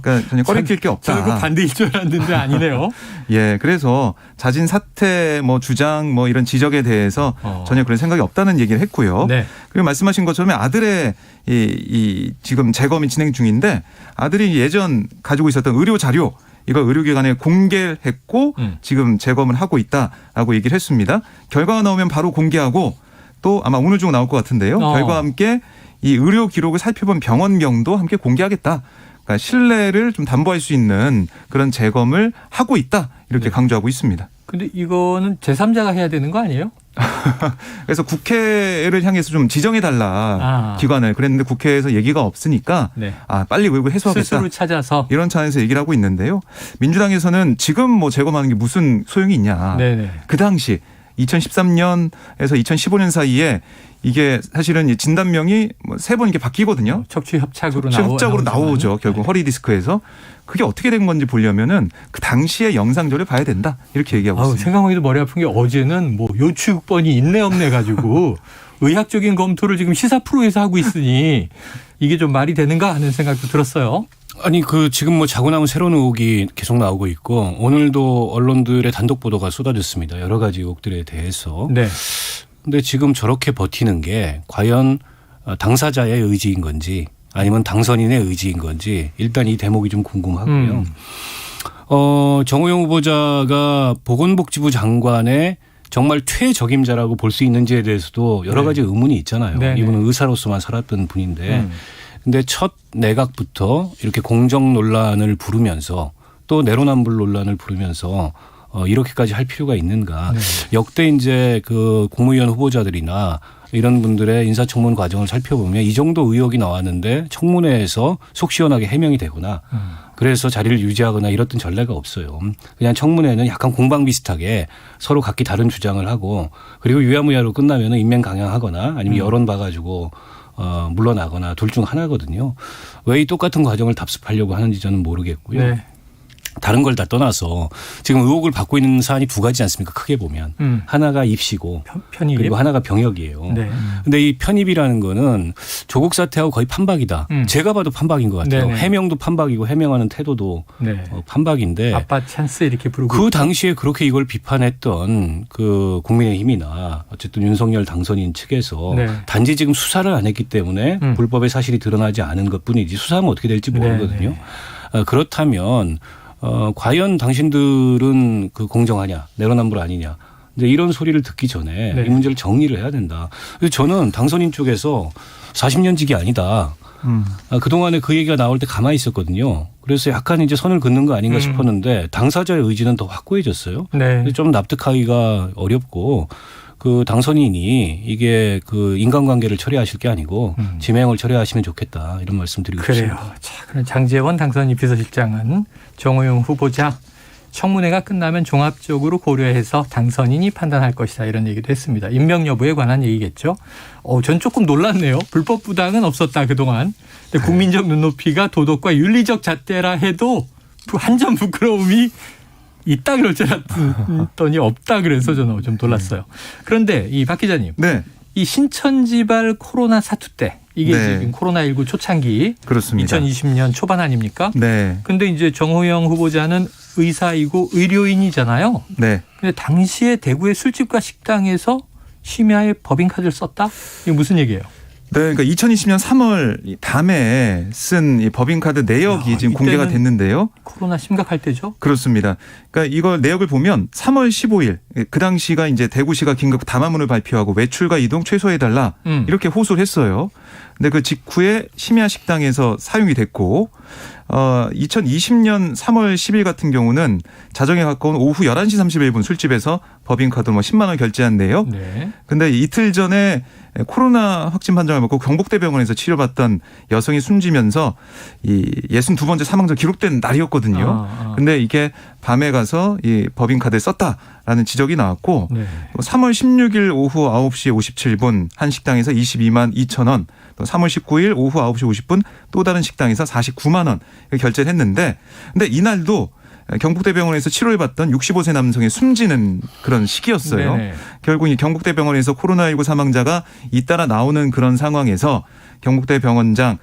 그러니까 전혀 꺼리낄 게 없다. 저는 그 반대일 줄 알았는데 아니네요. 예, 그래서 자진 사퇴 주장 이런 지적에 대해서 전혀 그런 생각이 없다는 얘기를 했고요. 네. 그리고 말씀하신 것처럼 아들의 이 지금 재검이 진행 중인데 아들이 예전 가지고 있었던 의료 자료 이걸 의료기관에 공개했고 지금 재검을 하고 있다라고 얘기를 했습니다. 결과가 나오면 바로 공개하고 또 아마 오늘 중 나올 것 같은데요. 결과와 함께 이 의료 기록을 살펴본 병원명도 함께 공개하겠다. 그러니까 신뢰를 좀 담보할 수 있는 그런 재검을 하고 있다. 이렇게 강조하고 있습니다. 근데 이거는 제3자가 해야 되는 거 아니에요? 그래서 국회를 향해서 좀 지정해달라 기관을 그랬는데 국회에서 얘기가 없으니까 네. 빨리 의혹을 해소하겠다. 스스로 찾아서. 이런 차원에서 얘기를 하고 있는데요. 민주당에서는 지금 재검하는 게 무슨 소용이 있냐. 네네. 그 당시 2013년에서 2015년 사이에 이게 사실은 진단명이 3번 이렇게 바뀌거든요. 척추 협착으로 나오죠. 결국 허리 디스크에서. 그게 어떻게 된 건지 보려면은 그 당시의 영상조를 봐야 된다. 이렇게 얘기하고 있습니다. 생각하기도 머리 아픈 게 어제는 요추육번이 있네 없네 가지고 의학적인 검토를 지금 시사 프로에서 하고 있으니 이게 좀 말이 되는가 하는 생각도 들었어요. 아니 지금 자고 나면 새로운 의혹이 계속 나오고 있고 오늘도 언론들의 단독 보도가 쏟아졌습니다. 여러 가지 의혹들에 대해서. 네. 근데 지금 저렇게 버티는 게 과연 당사자의 의지인 건지 아니면 당선인의 의지인 건지 일단 이 대목이 좀 궁금하고요. 정호영 후보자가 보건복지부 장관의 정말 최적임자라고 볼 수 있는지에 대해서도 여러 가지 의문이 있잖아요. 네네. 이분은 의사로서만 살았던 분인데 근데 첫 내각부터 이렇게 공정 논란을 부르면서 또 내로남불 논란을 부르면서 이렇게까지 할 필요가 있는가. 네. 역대 이제 그 국무위원 후보자들이나 이런 분들의 인사청문 과정을 살펴보면 이 정도 의혹이 나왔는데 청문회에서 속 시원하게 해명이 되거나 그래서 자리를 유지하거나 이랬던 전례가 없어요. 그냥 청문회는 약간 공방 비슷하게 서로 각기 다른 주장을 하고 그리고 유야무야로 끝나면 인명 강행하거나 아니면 여론 봐가지고 물러나거나 둘 중 하나거든요. 왜 이 똑같은 과정을 답습하려고 하는지 저는 모르겠고요. 네. 다른 걸 다 떠나서 지금 의혹을 받고 있는 사안이 두 가지 않습니까? 크게 보면. 하나가 입시고 편입. 그리고 하나가 병역이에요. 네. 근데 이 편입이라는 거는 조국 사태하고 거의 판박이다. 제가 봐도 판박인 것 같아요. 네네. 해명도 판박이고 해명하는 태도도 네. 판박인데 아빠 찬스 이렇게 부르고 그 당시에 그렇게 이걸 비판했던 그 국민의힘이나 어쨌든 윤석열 당선인 측에서 네. 단지 지금 수사를 안 했기 때문에 불법의 사실이 드러나지 않은 것뿐이지 수사하면 어떻게 될지 모르거든요. 그렇다면 과연 당신들은 그 공정하냐 내로남불 아니냐 이제 이런 소리를 듣기 전에 네. 이 문제를 정리를 해야 된다. 그래서 저는 당선인 쪽에서 40년직이 아니다. 그동안에 그 얘기가 나올 때 가만히 있었거든요. 그래서 약간 이제 선을 긋는 거 아닌가 싶었는데 당사자의 의지는 더 확고해졌어요. 네. 좀 납득하기가 어렵고 그 당선인이 이게 그 인간관계를 처리하실 게 아니고 지명을 처리하시면 좋겠다 이런 말씀 드리고 그래요. 싶습니다. 자, 그럼 장제원 당선인 비서실장은 정호영 후보자 청문회가 끝나면 종합적으로 고려해서 당선인이 판단할 것이다 이런 얘기도 했습니다. 임명 여부에 관한 얘기겠죠. 전 조금 놀랐네요. 불법 부당은 없었다 그동안. 근데 국민적 눈높이가 도덕과 윤리적 잣대라 해도 한 점 부끄러움이 있다 그럴 줄 알았더니 없다 그래서 저는 좀 놀랐어요. 그런데 이 박 기자님. 네. 이 신천지발 코로나 사투 때 이게 네. 지금 코로나19 초창기 그렇습니다. 2020년 초반 아닙니까? 네. 근데 이제 정호영 후보자는 의사이고 의료인이잖아요. 네. 근데 당시에 대구의 술집과 식당에서 심야에 법인카드를 썼다? 이게 무슨 얘기예요? 네, 그러니까 2020년 3월 담에 쓴 이 법인카드 내역이 지금 공개가 됐는데요. 코로나 심각할 때죠? 그렇습니다. 그러니까 이걸 내역을 보면 3월 15일 그 당시가 이제 대구시가 긴급 담화문을 발표하고 외출과 이동 최소해달라 이렇게 호소를 했어요. 근데 그 직후에 심야 식당에서 사용이 됐고 2020년 3월 10일 같은 경우는 자정에 가까운 오후 11시 31분 술집에서 법인카드로 10만 원 결제한 내역. 네. 근데 이틀 전에 코로나 확진 판정을 받고 경북대병원에서 치료받던 여성이 숨지면서 이 62번째 사망자 기록된 날이었거든요. 근데 이게 밤에 가서 이 법인카드를 썼다라는 지적이 나왔고 네. 3월 16일 오후 9시 57분 한 식당에서 22만 2천 원, 또 3월 19일 오후 9시 50분 또 다른 식당에서 49만 원 결제를 했는데 근데 이날도 경북대병원에서 치료를 받던 65세 남성이 숨지는 그런 시기였어요. 네네. 결국 이 경북대병원에서 코로나19 사망자가 잇따라 나오는 그런 상황에서 경북대병원장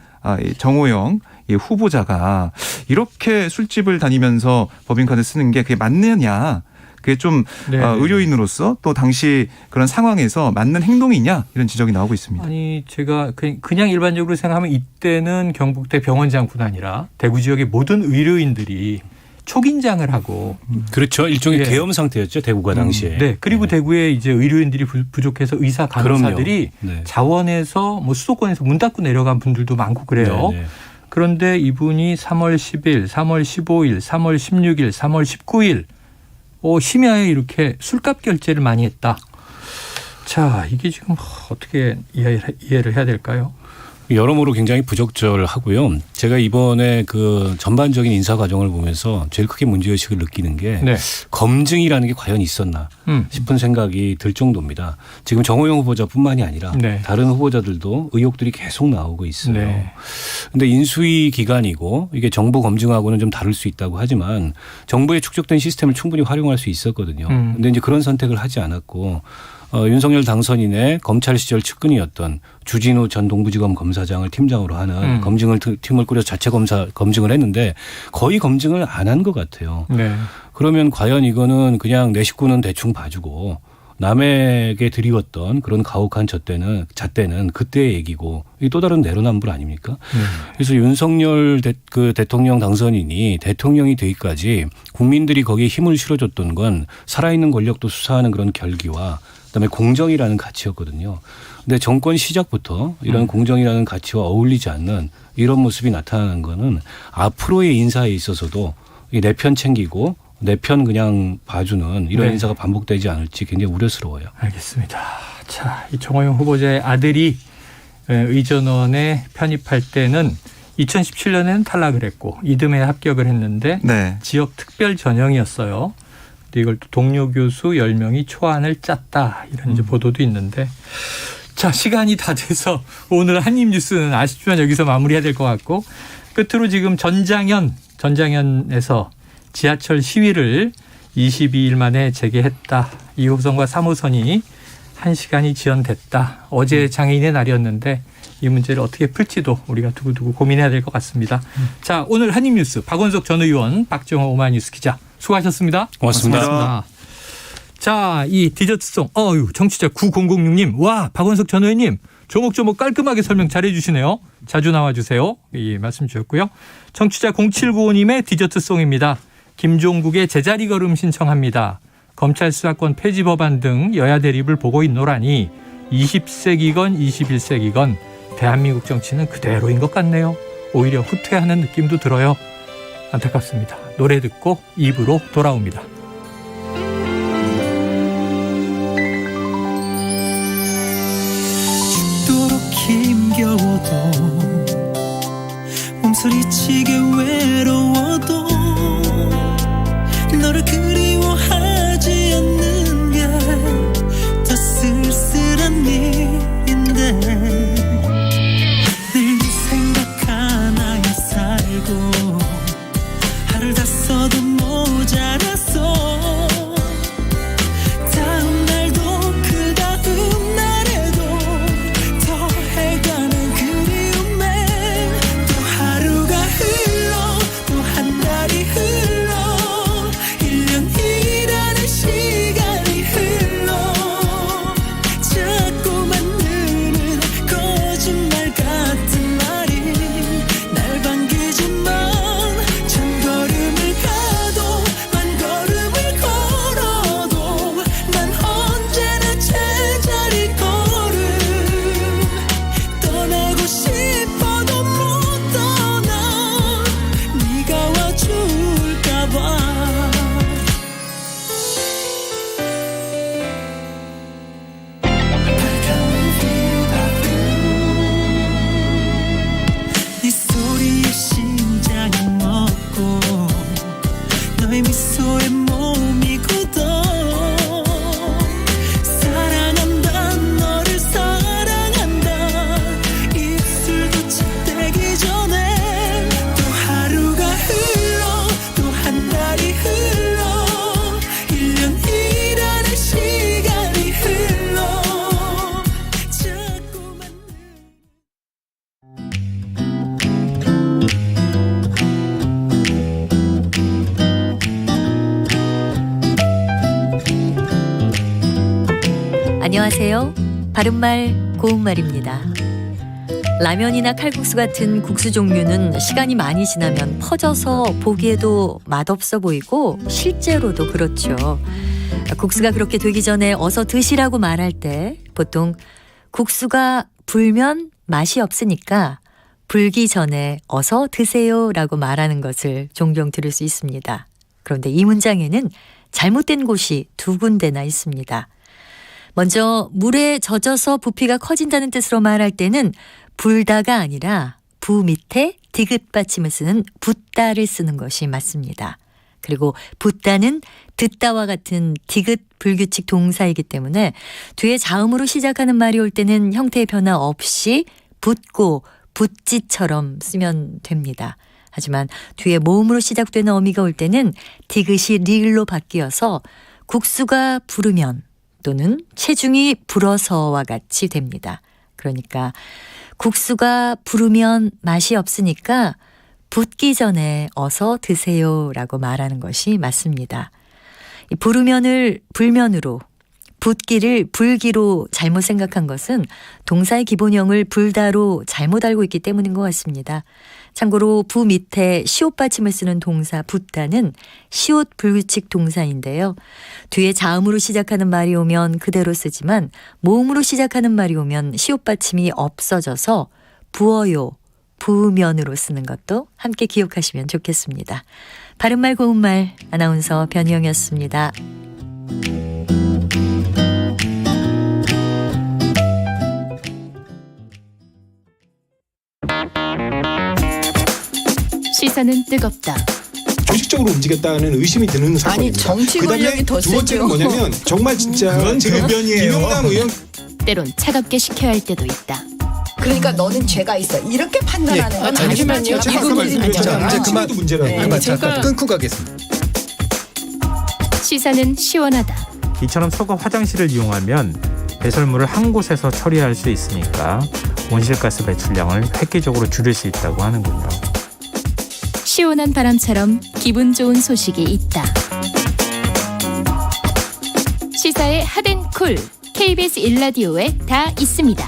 정호영 이 후보자가 이렇게 술집을 다니면서 법인카드 쓰는 게 그게 맞느냐. 그게 좀 네. 의료인으로서 또 당시 그런 상황에서 맞는 행동이냐 이런 지적이 나오고 있습니다. 아니 제가 그냥 일반적으로 생각하면 이때는 경북대 병원장뿐 아니라 대구 지역의 모든 의료인들이 초긴장을 하고 그렇죠. 일종의 예. 계엄 상태였죠. 대구가 당시에. 네. 그리고 대구에 이제 의료인들이 부족해서 의사 간호사들이 그럼요. 네. 자원에서 뭐 수도권에서 문 닫고 내려간 분들도 많고 그래요. 네, 네. 그런데 이분이 3월 10일, 3월 15일, 3월 16일, 3월 19일 심야에 이렇게 술값 결제를 많이 했다. 자, 이게 지금 어떻게 이해를 해야 될까요? 여러모로 굉장히 부적절하고요. 제가 이번에 그 전반적인 인사 과정을 보면서 제일 크게 문제의식을 느끼는 게 네. 검증이라는 게 과연 있었나 싶은 생각이 들 정도입니다. 지금 정호영 후보자뿐만이 아니라 네. 다른 후보자들도 의혹들이 계속 나오고 있어요. 네. 근데 인수위 기관이고 이게 정보 검증하고는 좀 다를 수 있다고 하지만 정부에 축적된 시스템을 충분히 활용할 수 있었거든요. 근데 이제 그런 선택을 하지 않았고 윤석열 당선인의 검찰 시절 측근이었던 주진우 전 동부지검 검사장을 팀장으로 하는 팀을 꾸려서 자체 검증을 했는데 거의 검증을 안 한 것 같아요. 네. 그러면 과연 이거는 그냥 내 식구는 대충 봐주고 남에게 드리웠던 그런 가혹한 잣대는 그때의 얘기고 이게 또 다른 내로남불 아닙니까? 그래서 윤석열 대통령 당선인이 대통령이 되기까지 국민들이 거기에 힘을 실어줬던 건 살아있는 권력도 수사하는 그런 결기와 그다음에 공정이라는 가치였거든요. 근데 정권 시작부터 이런 공정이라는 가치와 어울리지 않는 이런 모습이 나타나는 거는 앞으로의 인사에 있어서도 내 편 챙기고 내 편 그냥 봐주는 이런 네. 인사가 반복되지 않을지 굉장히 우려스러워요. 알겠습니다. 자, 이 정호영 후보자의 아들이 의전원에 편입할 때는 2017년에는 탈락을 했고 이듬해 합격을 했는데 네. 지역 특별 전형이었어요. 근데 이걸 또 동료 교수 10명이 초안을 짰다. 이런 이제 보도도 있는데 자, 시간이 다 돼서 오늘 한입뉴스는 아쉽지만 여기서 마무리해야 될 것 같고 끝으로 지금 전장현에서 지하철 시위를 22일 만에 재개했다. 2호선과 3호선이 1시간이 지연됐다. 어제 장애인의 날이었는데 이 문제를 어떻게 풀지도 우리가 두고두고 고민해야 될 것 같습니다. 자, 오늘 한입뉴스 박원석 전 의원, 박정호 오마이뉴스 기자 수고하셨습니다. 고맙습니다. 자, 이 디저트송. 정치자 9006님. 와, 박원석 전 의원님. 조목조목 깔끔하게 설명 잘해 주시네요. 자주 나와주세요. 이 말씀 주셨고요. 청취자 0795님의 디저트송입니다. 김종국의 제자리 걸음 신청합니다. 검찰 수사권 폐지 법안 등 여야 대립을 보고 있노라니 20세기건 21세기건 대한민국 정치는 그대로인 것 같네요. 오히려 후퇴하는 느낌도 들어요. 안타깝습니다. 노래 듣고 2부로 돌아옵니다. 죽도록 힘겨워도 몸소리치게 외로워도 너를 그리워하지 않는 게 더 쓸쓸한 일인데 늘 네 생각 하나에 살고 하루를 다 써도 모자라서 안녕하세요. 바른말 고운말입니다. 라면이나 칼국수 같은 국수 종류는 시간이 많이 지나면 퍼져서 보기에도 맛없어 보이고 실제로도 그렇죠. 국수가 그렇게 되기 전에 어서 드시라고 말할 때 보통 국수가 불면 맛이 없으니까 불기 전에 어서 드세요라고 말하는 것을 종종 들을 수 있습니다. 그런데 이 문장에는 잘못된 곳이 두 군데나 있습니다. 먼저 물에 젖어서 부피가 커진다는 뜻으로 말할 때는 불다가 아니라 부 밑에 디귿 받침을 쓰는 붓다를 쓰는 것이 맞습니다. 그리고 붓다는 듣다와 같은 디귿 불규칙 동사이기 때문에 뒤에 자음으로 시작하는 말이 올 때는 형태의 변화 없이 붓고 붓짓처럼 쓰면 됩니다. 하지만 뒤에 모음으로 시작되는 어미가 올 때는 디귿이 리을로 바뀌어서 국수가 부르면 또는 체중이 불어서와 같이 됩니다. 그러니까 국수가 부르면 맛이 없으니까 붓기 전에 어서 드세요라고 말하는 것이 맞습니다. 이 부르면을 불면으로, 붓기를 불기로 잘못 생각한 것은 동사의 기본형을 불다로 잘못 알고 있기 때문인 것 같습니다. 참고로 부 밑에 시옷 받침을 쓰는 동사 붓다는 시옷 불규칙 동사인데요. 뒤에 자음으로 시작하는 말이 오면 그대로 쓰지만 모음으로 시작하는 말이 오면 시옷 받침이 없어져서 부어요, 부면으로 쓰는 것도 함께 기억하시면 좋겠습니다. 바른말 고운말 아나운서 변희영이었습니다. 시사는 뜨겁다. 조직적으로 움직였다는 의심이 드는 사건입니다. 아니 정치 권력이 더 두 번째는 세죠. 뭐냐면 정말 진짜 그건 지금 김영남 의원 때론 차갑게 식혀야 할 때도 있다. 그러니까 너는 죄가 있어. 이렇게 판단하는 건 잠시만요. 그만 문제라고. 그만 잠깐 끊고 가겠습니다. 시사는 시원하다. 이처럼 서거 화장실을 이용하면 배설물을 한 곳에서 처리할 수 있으니까 온실가스 배출량을 획기적으로 줄일 수 있다고 하는군요. 시원한 바람처럼 기분 좋은 소식이 있다. 시사의 핫앤쿨 KBS 1라디오에 다 있습니다.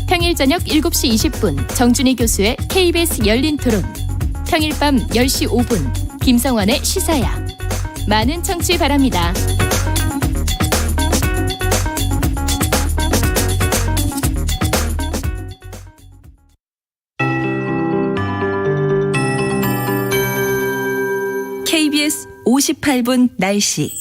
평일 저녁 7시 20분 정준희 교수의 KBS 열린 토론, 평일 밤 10시 5분 김성환의 시사야. 많은 청취 바랍니다. KBS 58분 날씨.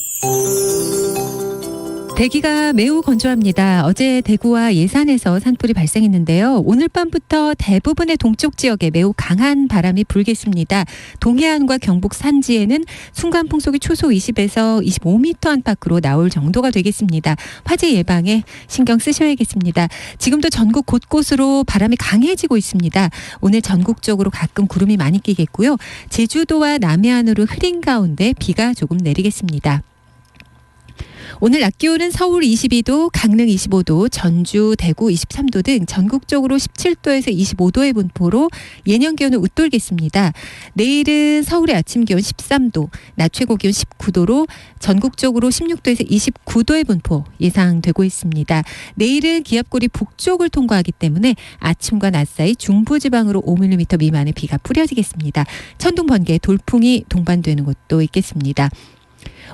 대기가 매우 건조합니다. 어제 대구와 예산에서 산불이 발생했는데요. 오늘 밤부터 대부분의 동쪽 지역에 매우 강한 바람이 불겠습니다. 동해안과 경북 산지에는 순간 풍속이 초속 20에서 25m 안팎으로 나올 정도가 되겠습니다. 화재 예방에 신경 쓰셔야겠습니다. 지금도 전국 곳곳으로 바람이 강해지고 있습니다. 오늘 전국적으로 가끔 구름이 많이 끼겠고요. 제주도와 남해안으로 흐린 가운데 비가 조금 내리겠습니다. 오늘 낮 기온은 서울 22도, 강릉 25도, 전주, 대구 23도 등 전국적으로 17도에서 25도의 분포로 예년 기온을 웃돌겠습니다. 내일은 서울의 아침 기온 13도, 낮 최고 기온 19도로 전국적으로 16도에서 29도의 분포 예상되고 있습니다. 내일은 기압골이 북쪽을 통과하기 때문에 아침과 낮 사이 중부지방으로 5mm 미만의 비가 뿌려지겠습니다. 천둥, 번개, 돌풍이 동반되는 곳도 있겠습니다.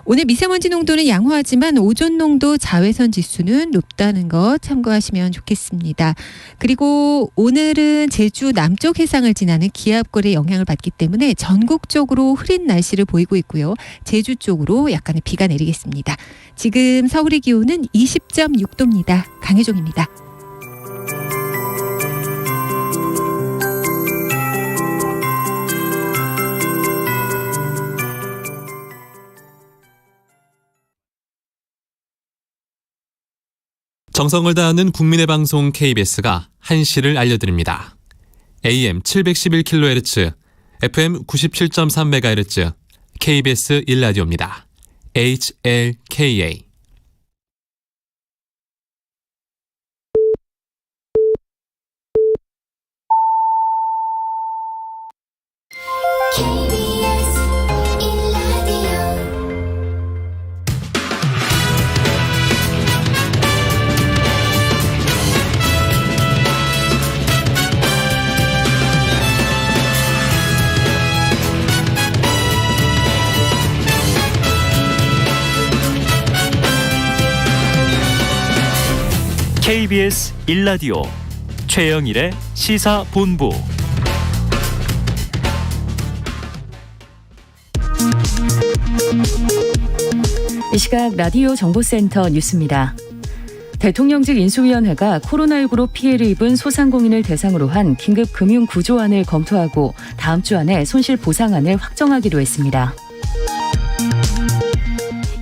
오늘 미세먼지 농도는 양호하지만 오존 농도 자외선 지수는 높다는 것 참고하시면 좋겠습니다. 그리고 오늘은 제주 남쪽 해상을 지나는 기압골의 영향을 받기 때문에 전국적으로 흐린 날씨를 보이고 있고요. 제주 쪽으로 약간의 비가 내리겠습니다. 지금 서울의 기온은 20.6도입니다. 강혜종입니다. 정성을 다하는 국민의 방송 KBS가 한시를 알려드립니다. AM 711kHz, FM 97.3MHz, KBS 1라디오입니다. HLKA. KBS 1라디오 최영일의 시사본부. 이 시각 라디오 정보센터 뉴스입니다. 대통령직 인수위원회가 코로나19로 피해를 입은 소상공인을 대상으로 한 긴급 금융 구조안을 검토하고 다음 주 안에 손실 보상안을 확정하기로 했습니다.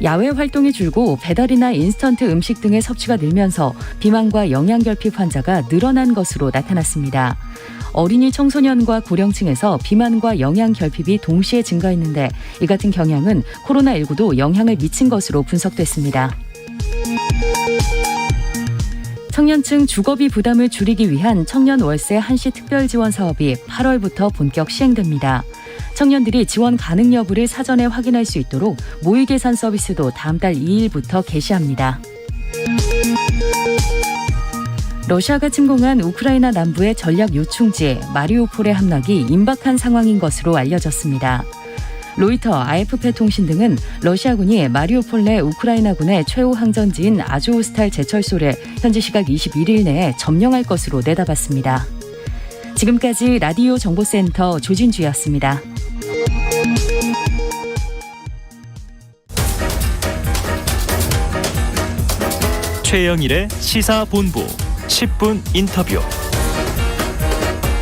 야외 활동이 줄고 배달이나 인스턴트 음식 등의 섭취가 늘면서 비만과 영양결핍 환자가 늘어난 것으로 나타났습니다. 어린이 청소년과 고령층에서 비만과 영양결핍이 동시에 증가했는데 이 같은 경향은 코로나19도 영향을 미친 것으로 분석됐습니다. 청년층 주거비 부담을 줄이기 위한 청년 월세 한시 특별 지원 사업이 8월부터 본격 시행됩니다. 청년들이 지원 가능 여부를 사전에 확인할 수 있도록 모의 계산 서비스도 다음 달 2일부터 개시합니다. 러시아가 침공한 우크라이나 남부의 전략 요충지 마리우폴의 함락이 임박한 상황인 것으로 알려졌습니다. 로이터, AFP 통신 등은 러시아군이 마리우폴 내 우크라이나군의 최후 항전지인 아조우스탈 제철소를 현지 시각 21일 내에 점령할 것으로 내다봤습니다. 지금까지 라디오 정보센터 조진주였습니다. 최영일의 시사본부 10분 인터뷰.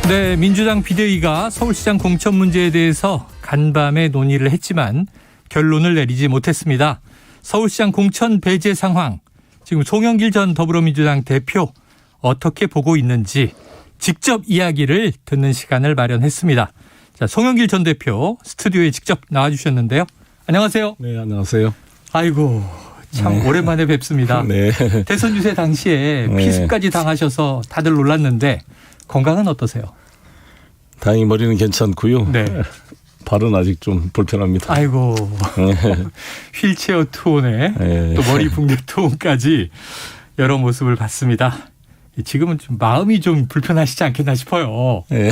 네, 민주당 비대위가 서울시장 공천 문제에 대해서 간밤에 논의를 했지만 결론을 내리지 못했습니다. 서울시장 공천 배제 상황, 지금 송영길 전 더불어민주당 대표 어떻게 보고 있는지 직접 이야기를 듣는 시간을 마련했습니다. 자, 송영길 전 대표 스튜디오에 직접 나와주셨는데요. 안녕하세요. 네, 안녕하세요. 아이고, 참 네. 오랜만에 뵙습니다. 네. 대선 유세 당시에 피습까지 당하셔서 다들 놀랐는데 건강은 어떠세요? 다행히 머리는 괜찮고요. 네. 발은 아직 좀 불편합니다. 아이고, 휠체어 투혼에 또 머리 붕괴 투혼까지 여러 모습을 봤습니다. 지금은 좀 마음이 좀 불편하시지 않겠나 싶어요. 네.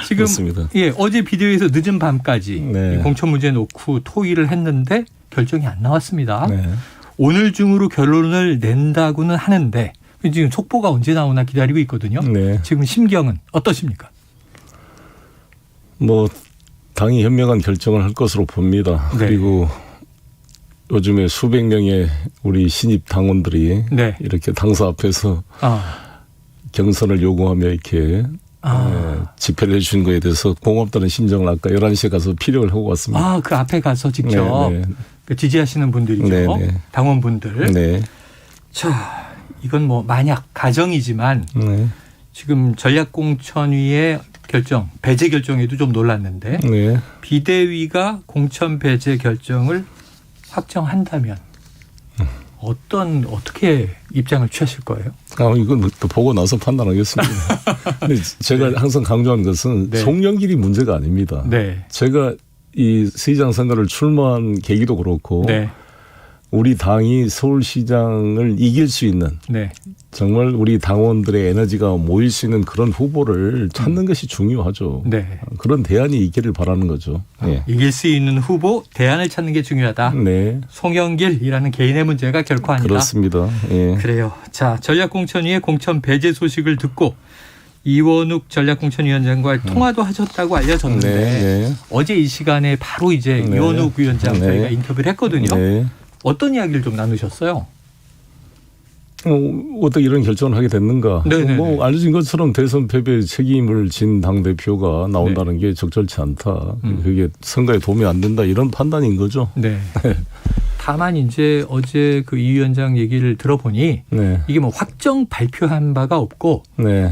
지금 맞습니다. 어제 비대위에서 늦은 밤까지 공천 문제 놓고 토의를 했는데 결정이 안 나왔습니다. 네. 오늘 중으로 결론을 낸다고는 하는데 지금 속보가 언제 나오나 기다리고 있거든요. 네. 지금 심경은 어떠십니까? 뭐 당이 현명한 결정을 할 것으로 봅니다. 네. 그리고 요즘에 수백 명의 우리 신입 당원들이 이렇게 당사 앞에서 경선을 요구하며 이렇게 집회를 해주신 거에 대해서 고맙다는 심정을 아까 11시에 가서 피력을 하고 왔습니다. 아, 그 앞에 가서 직접 그 지지하시는 분들이죠. 네네. 당원분들. 네. 자, 이건 뭐 만약 가정이지만 지금 전략공천위의 결정, 배제 결정에도 좀 놀랐는데 비대위가 공천 배제 결정을 확정한다면 어떻게 입장을 취하실 거예요? 이건 또 보고 나서 판단하겠습니다. 근데 제가 항상 강조하는 것은 송영길이 문제가 아닙니다. 제가 이 시장 선거를 출마한 계기도 그렇고 우리 당이 서울시장을 이길 수 있는 정말 우리 당원들의 에너지가 모일 수 있는 그런 후보를 찾는 것이 중요하죠. 그런 대안이 있기를 바라는 거죠. 이길 수 있는 후보 대안을 찾는 게 중요하다. 송영길이라는 개인의 문제가 결코 아니다. 그렇습니다. 그래요. 자, 전략공천위의 공천 배제 소식을 듣고 이원욱 전략공천위원장과 통화도 하셨다고 알려졌는데 어제 이 시간에 바로 이제 이원욱 위원장 저희가 인터뷰를 했거든요. 어떤 이야기를 좀 나누셨어요? 어떻게 이런 결정을 하게 됐는가? 뭐 알려진 것처럼 대선 패배 책임을 진 당대표가 나온다는 게 적절치 않다. 그게 선거에 도움이 안 된다. 이런 판단인 거죠. 다만 이제 어제 그 이 위원장 얘기를 들어보니 이게 뭐 확정 발표한 바가 없고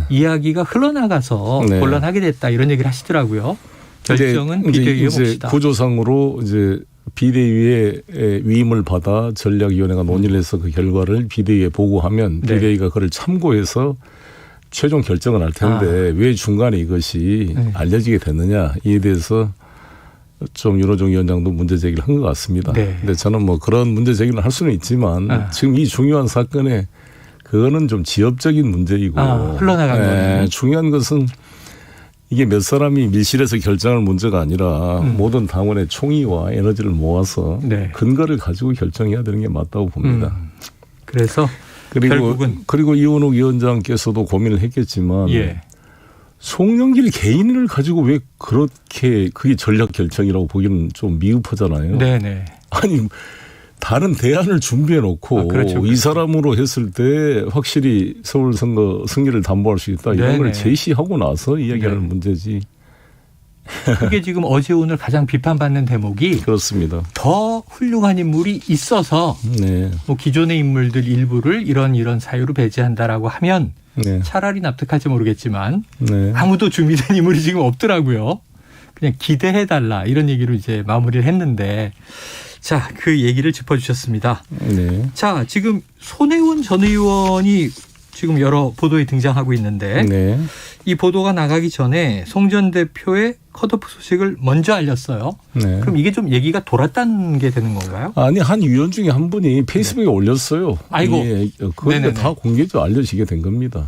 이야기가 흘러나가서 곤란하게 됐다 이런 얘기를 하시더라고요. 결정은 비대위에 봅시다. 구조상으로 이제 비대위의 위임을 받아 전략위원회가 논의를 해서 그 결과를 비대위에 보고하면 비대위가 그걸 참고해서 최종 결정을 할 텐데 왜 중간에 이것이 알려지게 됐느냐 이에 대해서 좀 윤호중 위원장도 문제 제기를 한 것 같습니다. 근데 저는 뭐 그런 문제 제기를 할 수는 있지만 지금 이 중요한 사건에 그거는 좀 지엽적인 문제이고 흘러나간 거예요. 중요한 것은 이게 몇 사람이 밀실에서 결정할 문제가 아니라 모든 당원의 총의와 에너지를 모아서 근거를 가지고 결정해야 되는 게 맞다고 봅니다. 그래서 그리고 이원욱 위원장께서도 고민을 했겠지만 예. 송영길 개인을 가지고 왜 그렇게 그게 전략 결정이라고 보기는 좀 미흡하잖아요. 네네. 아니 다른 대안을 준비해 놓고 그렇죠. 이 사람으로 했을 때 확실히 서울 선거 승리를 담보할 수 있다 이런 걸 제시하고 나서 이야기하는 문제지. 그게 지금 어제 오늘 가장 비판받는 대목이 그렇습니다. 더 훌륭한 인물이 있어서 뭐 기존의 인물들 일부를 이런 사유로 배제한다라고 하면 차라리 납득할지 모르겠지만 아무도 준비된 인물이 지금 없더라고요. 그냥 기대해달라 이런 얘기로 이제 마무리를 했는데 자, 그 얘기를 짚어주셨습니다. 자, 지금 손혜원 전 의원이 지금 여러 보도에 등장하고 있는데 이 보도가 나가기 전에 송 전 대표의 컷오프 소식을 먼저 알렸어요. 그럼 이게 좀 얘기가 돌았다는 게 되는 건가요? 아니 한 위원 중에 한 분이 페이스북에 올렸어요. 아이고. 그런데 다 공개적으로 알려지게 된 겁니다.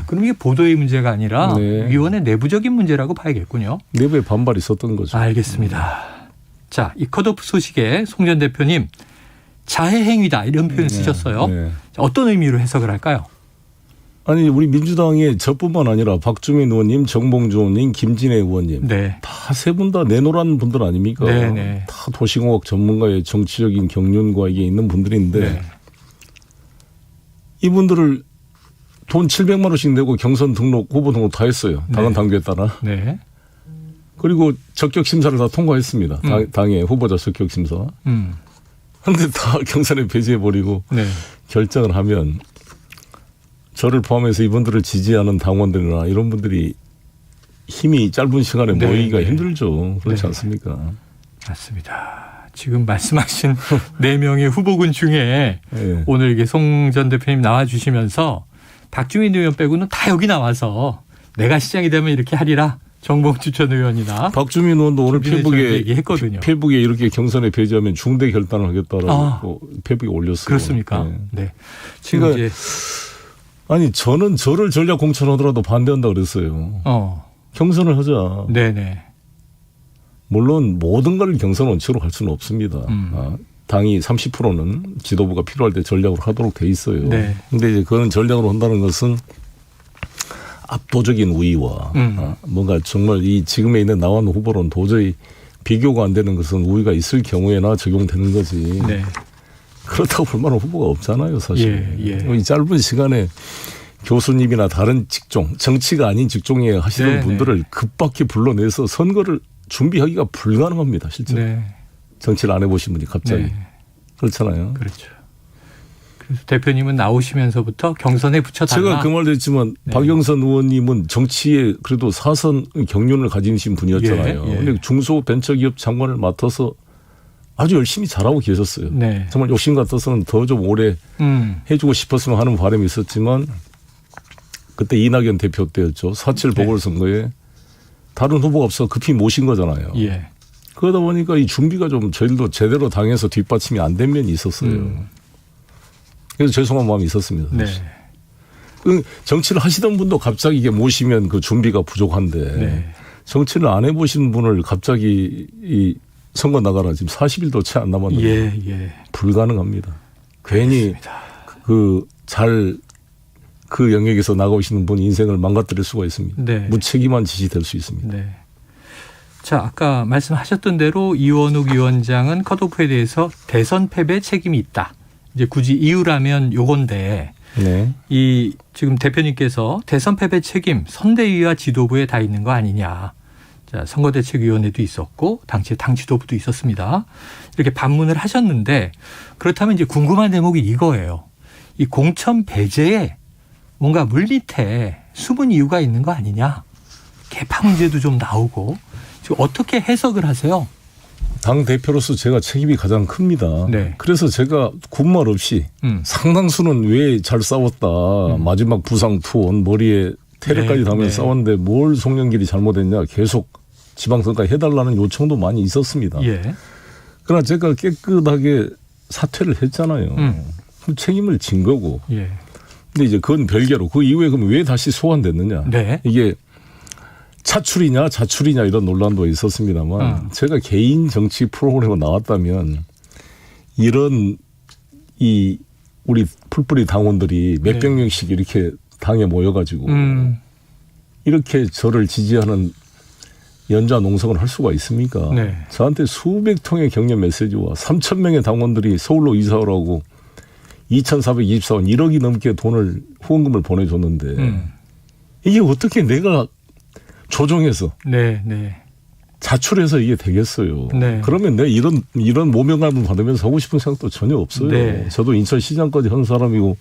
그럼 이게 보도의 문제가 아니라 위원회 내부적인 문제라고 봐야겠군요. 내부에 반발이 있었던 거죠. 알겠습니다. 자, 이 컷오프 소식에 송 전 대표님 자해 행위다 이런 표현 쓰셨어요. 자, 어떤 의미로 해석을 할까요? 아니 우리 민주당의 저뿐만 아니라 박주민 의원님, 정봉주 의원님, 김진애 의원님 다 세 분 다 내노란 분들 아닙니까? 다 도시공학 전문가의 정치적인 경륜과 이게 있는 분들인데 이분들을 돈 700만 원씩 내고 경선 등록, 후보 등록 다 했어요. 당헌 당규에 따라. 그리고 적격 심사를 다 통과했습니다. 당의 후보자 적격 심사. 그런데 다 경선에 배제해버리고 결정을 하면 저를 포함해서 이분들을 지지하는 당원들이나 이런 분들이 힘이 짧은 시간에 모이기가 힘들죠. 그렇지 않습니까? 맞습니다. 지금 말씀하신 4명의 후보군 중에 오늘 이게 송 전 대표님 나와주시면서 박주민 의원 빼고는 다 여기 나와서 내가 시장이 되면 이렇게 하리라. 정봉주 전 의원이나 박주민 의원도 오늘 얘기했거든요. 페북에 이렇게 경선에 배제하면 중대 결단을 하겠다라고 페북에 올렸어요. 그렇습니까? 지금 그러니까 이제 아니 저는 저를 전략 공천하더라도 반대한다 그랬어요. 경선을 하자. 물론 모든 걸 경선 원칙으로 할 수는 없습니다. 당이 30%는 지도부가 필요할 때 전략으로 하도록 돼 있어요. 근데 이제 그런 전략으로 한다는 것은 압도적인 우위와 뭔가 정말 이 지금에 있는 나온 후보로는 도저히 비교가 안 되는 것은 우위가 있을 경우에나 적용되는 거지. 그렇다고 볼 만한 후보가 없잖아요, 사실. 이 짧은 시간에 교수님이나 다른 직종, 정치가 아닌 직종에 하시는 분들을 급박히 불러내서 선거를 준비하기가 불가능합니다, 실제로. 정치를 안 해보신 분이 갑자기. 그렇잖아요. 그렇죠. 그래서 대표님은 나오시면서부터 경선에 붙여달라. 제가 그 말도 했지만 박영선 의원님은 정치에 그래도 사선 경륜을 가지신 분이었잖아요. 근데 중소벤처기업 장관을 맡아서 아주 열심히 잘하고 계셨어요. 정말 욕심 같아서는 더 좀 오래 해주고 싶었으면 하는 바람이 있었지만 그때 이낙연 대표 때였죠. 4.7 보궐선거에 다른 후보가 없어 급히 모신 거잖아요. 그러다 보니까 이 준비가 좀 저희들도 제대로 당해서 뒷받침이 안 된 면이 있었어요. 그래서 죄송한 마음이 있었습니다. 그 정치를 하시던 분도 갑자기 이게 모시면 그 준비가 부족한데 정치를 안 해보신 분을 갑자기 이 선거 나가라 지금 40일도 채 안 남았는데 불가능합니다. 괜히 그 영역에서 나가시는 분이 인생을 망가뜨릴 수가 있습니다. 무책임한 짓이 될 수 있습니다. 자, 아까 말씀하셨던 대로 이원욱 위원장은 컷오프에 대해서 대선 패배 책임이 있다. 이제 굳이 이유라면 요건데 이 지금 대표님께서 대선 패배 책임 선대위와 지도부에 다 있는 거 아니냐. 자, 선거대책위원회도 있었고 당시에 당 지도부도 있었습니다. 이렇게 반문을 하셨는데 그렇다면 이제 궁금한 대목이 이거예요. 이 공천 배제에 뭔가 물밑에 숨은 이유가 있는 거 아니냐. 개파 문제도 좀 나오고 지금 어떻게 해석을 하세요? 당 대표로서 제가 책임이 가장 큽니다. 그래서 제가 군말 없이 상당수는 왜 잘 싸웠다. 마지막 부상 투혼 머리에 테레까지 담으면서 싸웠는데 뭘 송영길이 잘못했냐. 계속 지방선거에 해달라는 요청도 많이 있었습니다. 그러나 제가 깨끗하게 사퇴를 했잖아요. 그 책임을 진 거고. 근데 이제 그건 별개로 그 이후에 그럼 왜 다시 소환됐느냐. 이게 차출이냐 자출이냐 이런 논란도 있었습니다만 제가 개인 정치 프로그램에 나왔다면 이런 이 우리 풀뿌리 당원들이 몇백 네. 명씩 이렇게 당에 모여가지고 이렇게 저를 지지하는 연좌 농성을 할 수가 있습니까? 네. 저한테 수백 통의 격려 메시지와 3,000명의 당원들이 서울로 이사 오라고 2,424원 1억이 넘게 돈을 후원금을 보내줬는데 이게 어떻게 내가 조정해서 네, 네. 자출해서 이게 되겠어요. 네. 그러면 내가 이런 모명감을 받으면서 하고 싶은 생각도 전혀 없어요. 네. 저도 인천시장까지 한 사람이고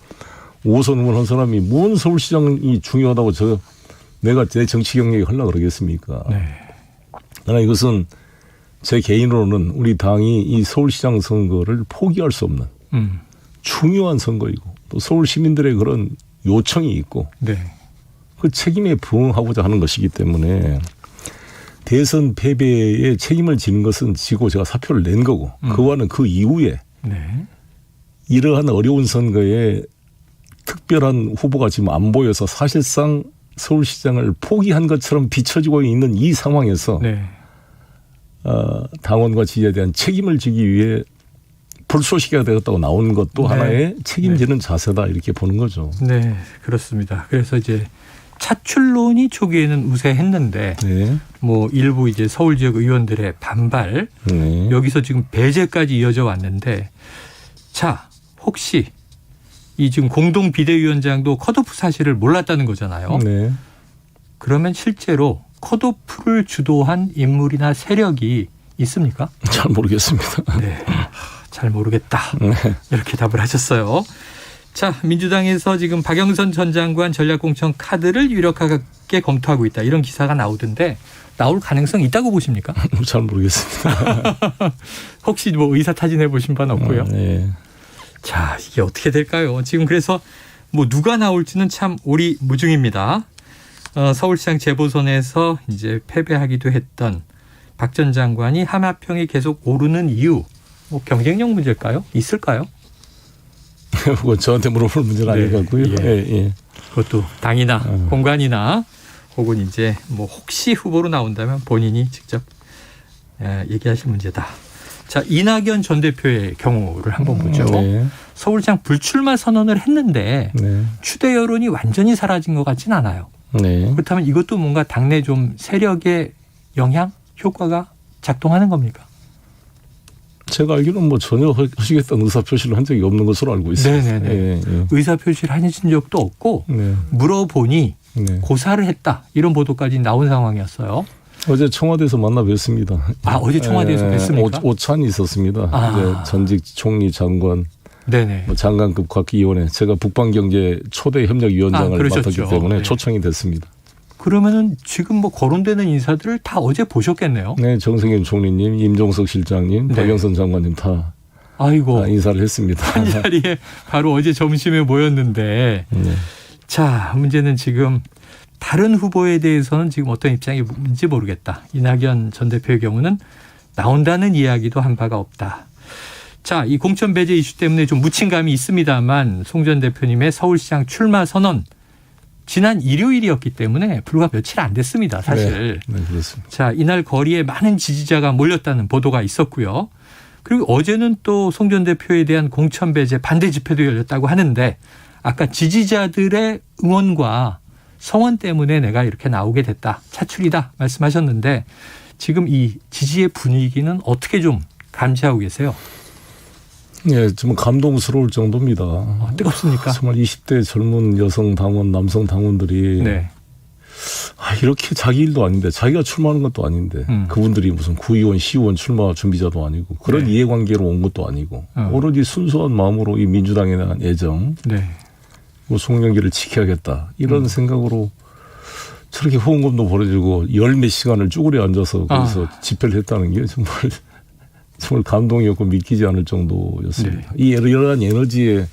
5선 의원 한 사람이 뭔 서울시장이 중요하다고 내가 제 정치 경력이 하려고 그러겠습니까? 네. 그러나 이것은 제 개인으로는 우리 당이 이 서울시장 선거를 포기할 수 없는 중요한 선거이고 또 서울 시민들의 그런 요청이 있고 네. 그 책임에 부응하고자 하는 것이기 때문에 대선 패배에 책임을 지는 것은 지고 제가 사표를 낸 거고 그와는 그 이후에 네. 이러한 어려운 선거에 특별한 후보가 지금 안 보여서 사실상 서울시장을 포기한 것처럼 비춰지고 있는 이 상황에서 네. 당원과 지지에 대한 책임을 지기 위해 불쏘시개가 되었다고 나온 것도 네. 하나의 책임지는 자세다 이렇게 보는 거죠. 네, 그렇습니다. 그래서 이제 차출론이 초기에는 우세했는데 네. 뭐 일부 이제 서울 지역 의원들의 반발 네. 여기서 지금 배제까지 이어져 왔는데 자 혹시 이 지금 공동 비대위원장도 컷오프 사실을 몰랐다는 거잖아요. 네. 그러면 실제로 컷오프를 주도한 인물이나 세력이 있습니까? 잘 모르겠습니다. 네, 잘 모르겠다. 네. 이렇게 답을 하셨어요. 자, 민주당에서 지금 박영선 전 장관 전략공천 카드를 유력하게 검토하고 있다. 이런 기사가 나오던데 나올 가능성 있다고 보십니까? 잘 모르겠습니다. 혹시 뭐 의사 타진해 보신 바는 없고요. 네. 자, 이게 어떻게 될까요? 지금 그래서 뭐 누가 나올지는 참 오리무중입니다. 서울시장 재보선에서 이제 패배하기도 했던 박 전 장관이 하마평이 계속 오르는 이유, 뭐 경쟁력 문제일까요? 있을까요? 그건 저한테 물어볼 문제는 아닌 것 같고요. 예. 그것도 당이나 공간이나 혹은 이제 뭐 혹시 후보로 나온다면 본인이 직접 얘기하실 문제다. 자, 이낙연 전 대표의 경우를 한번 보죠. 네. 서울시장 불출마 선언을 했는데 네. 추대 여론이 완전히 사라진 것 같진 않아요. 네. 그렇다면 이것도 뭔가 당내 좀 세력의 영향, 효과가 작동하는 겁니까? 제가 알기로는 뭐 전혀 하시겠다는 의사표시를 한 적이 없는 것으로 알고 있습니다. 네네네. 예, 예. 의사표시를 하신 적도 없고 네. 물어보니 네. 고사를 했다. 이런 보도까지 나온 상황이었어요. 어제 청와대에서 만나 뵀습니다. 아, 어제 청와대에서 뵀습니까? 오찬이 있었습니다. 아. 이제 전직 총리 장관, 네네. 뭐 장관급 각기위원회, 제가 북방경제 초대 협력위원장을 그러셨죠. 맡았기 때문에 네. 초청이 됐습니다. 그러면은 지금 뭐 거론되는 인사들을 다 어제 보셨겠네요. 네, 정세균 총리님, 임종석 실장님, 네. 박영선 장관님 다 아이고. 인사를 했습니다. 한 자리에 바로 어제 점심에 모였는데 네. 자, 문제는 지금 다른 후보에 대해서는 지금 어떤 입장인지 모르겠다. 이낙연 전 대표의 경우는 나온다는 이야기도 한 바가 없다. 자, 이 공천 배제 이슈 때문에 좀 묻힌 감이 있습니다만 송 전 대표님의 서울시장 출마 선언 지난 일요일이었기 때문에 불과 며칠 안 됐습니다. 사실. 네, 그렇습니다. 자, 이날 거리에 많은 지지자가 몰렸다는 보도가 있었고요. 그리고 어제는 또 송 전 대표에 대한 공천 배제 반대 집회도 열렸다고 하는데 아까 지지자들의 응원과 성원 때문에 내가 이렇게 나오게 됐다. 차출이다 말씀하셨는데 지금 이 지지의 분위기는 어떻게 좀 감지하고 계세요? 예, 좀 감동스러울 정도입니다. 뜨겁습니까? 정말 20대 젊은 여성 당원, 남성 당원들이 네. 이렇게 자기 일도 아닌데 자기가 출마하는 것도 아닌데 그분들이 무슨 구의원, 시의원 출마 준비자도 아니고 그런 네. 이해관계로 온 것도 아니고 오로지 순수한 마음으로 이 민주당에 대한 애정, 네. 송영길을 지켜야겠다 이런 생각으로 저렇게 후원금도 보내주고 열 몇 시간을 쭈그려 앉아서 거기서 집회를 했다는 게 정말 감동이었고 믿기지 않을 정도였습니다. 네. 이 이러한 에너지에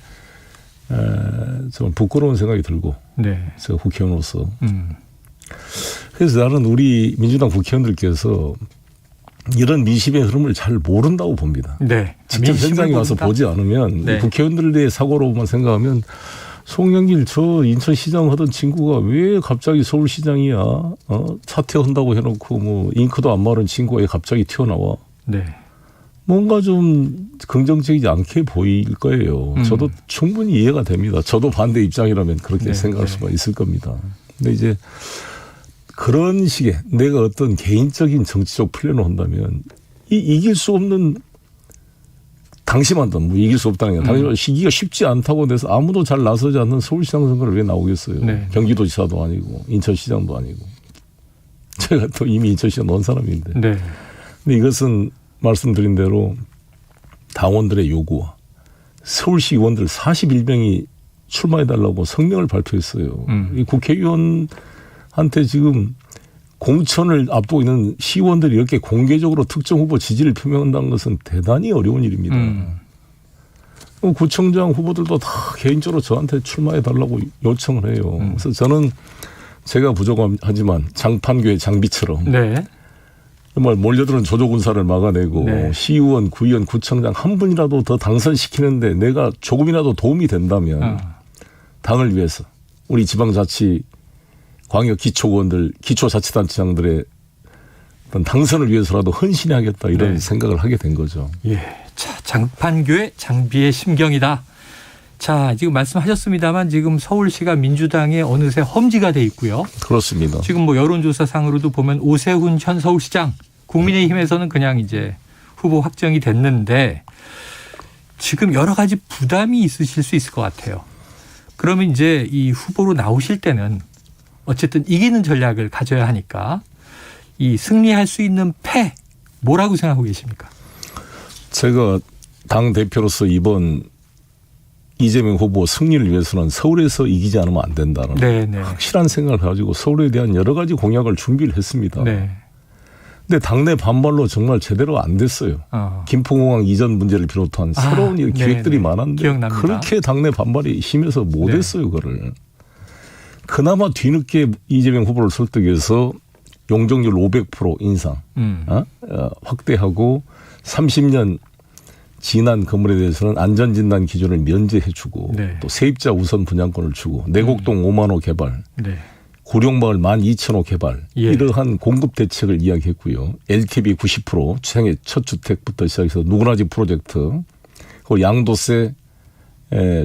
정말 부끄러운 생각이 들고 네. 제가 국회의원으로서 그래서 나는 우리 민주당 국회의원들께서 이런 민심의 흐름을 잘 모른다고 봅니다. 네. 직접 현장에 가서 보지 않으면 네. 국회의원들의 사고로만 생각하면 송영길 저 인천시장 하던 친구가 왜 갑자기 서울시장이야? 사퇴한다고 해놓고 뭐 잉크도 안 마른 친구가 왜 갑자기 튀어나와? 네. 뭔가 좀 긍정적이지 않게 보일 거예요. 저도 충분히 이해가 됩니다. 저도 반대 입장이라면 그렇게 생각할 수가 있을 겁니다. 근데 이제 그런 식의 내가 어떤 개인적인 정치적 플랜을 한다면 이길 수 없는 당시만도 뭐 이길 수 없다는 게 당시 시기가 쉽지 않다고 해서 아무도 잘 나서지 않는 서울시장 선거를 왜 나오겠어요. 네. 경기도지사도 아니고 인천시장도 아니고 제가 또 이미 인천시장 넣은 사람인데. 네. 근데 이것은 말씀드린 대로 당원들의 요구와 서울시 의원들 41명이 출마해달라고 성명을 발표했어요. 이 국회의원한테 지금 공천을 앞두고 있는 시의원들이 이렇게 공개적으로 특정 후보 지지를 표명한다는 것은 대단히 어려운 일입니다. 구청장 후보들도 다 개인적으로 저한테 출마해달라고 요청을 해요. 그래서 저는 제가 부족하지만 장판교의 장비처럼 정말 몰려드는 조조군사를 막아내고 시의원, 구의원, 구청장 한 분이라도 더 당선시키는데 내가 조금이라도 도움이 된다면 당을 위해서 우리 지방자치 광역 기초의원들, 기초자치단체장들의 어떤 당선을 위해서라도 헌신해야겠다 이런 생각을 하게 된 거죠. 예, 자, 장판교의 장비의 심경이다. 자, 지금 말씀하셨습니다만 지금 서울시가 민주당의 어느새 험지가 돼 있고요. 그렇습니다. 지금 뭐 여론조사상으로도 보면 오세훈 현 서울시장, 국민의힘에서는 그냥 이제 후보 확정이 됐는데 지금 여러 가지 부담이 있으실 수 있을 것 같아요. 그러면 이제 이 후보로 나오실 때는 어쨌든 이기는 전략을 가져야 하니까 이 승리할 수 있는 패 뭐라고 생각하고 계십니까? 제가 당 대표로서 이번 이재명 후보 승리를 위해서는 서울에서 이기지 않으면 안 된다는 확실한 생각을 가지고 서울에 대한 여러 가지 공약을 준비를 했습니다. 근데 당내 반발로 정말 제대로 안 됐어요. 김포공항 이전 문제를 비롯한 새로운 기획들이 많았는데 기억납니다. 그렇게 당내 반발이 심해서 못했어요. 그거를. 그나마 뒤늦게 이재명 후보를 설득해서 용적률 500% 인상 확대하고 30년 지난 건물에 대해서는 안전진단 기준을 면제해주고 또 세입자 우선 분양권을 주고 내곡동 5만 호 개발, 구룡마을 12,000호 개발 이러한 공급 대책을 이야기했고요. LTV 90% 주택의 첫 주택부터 시작해서 누구나 집 프로젝트 그리고 양도세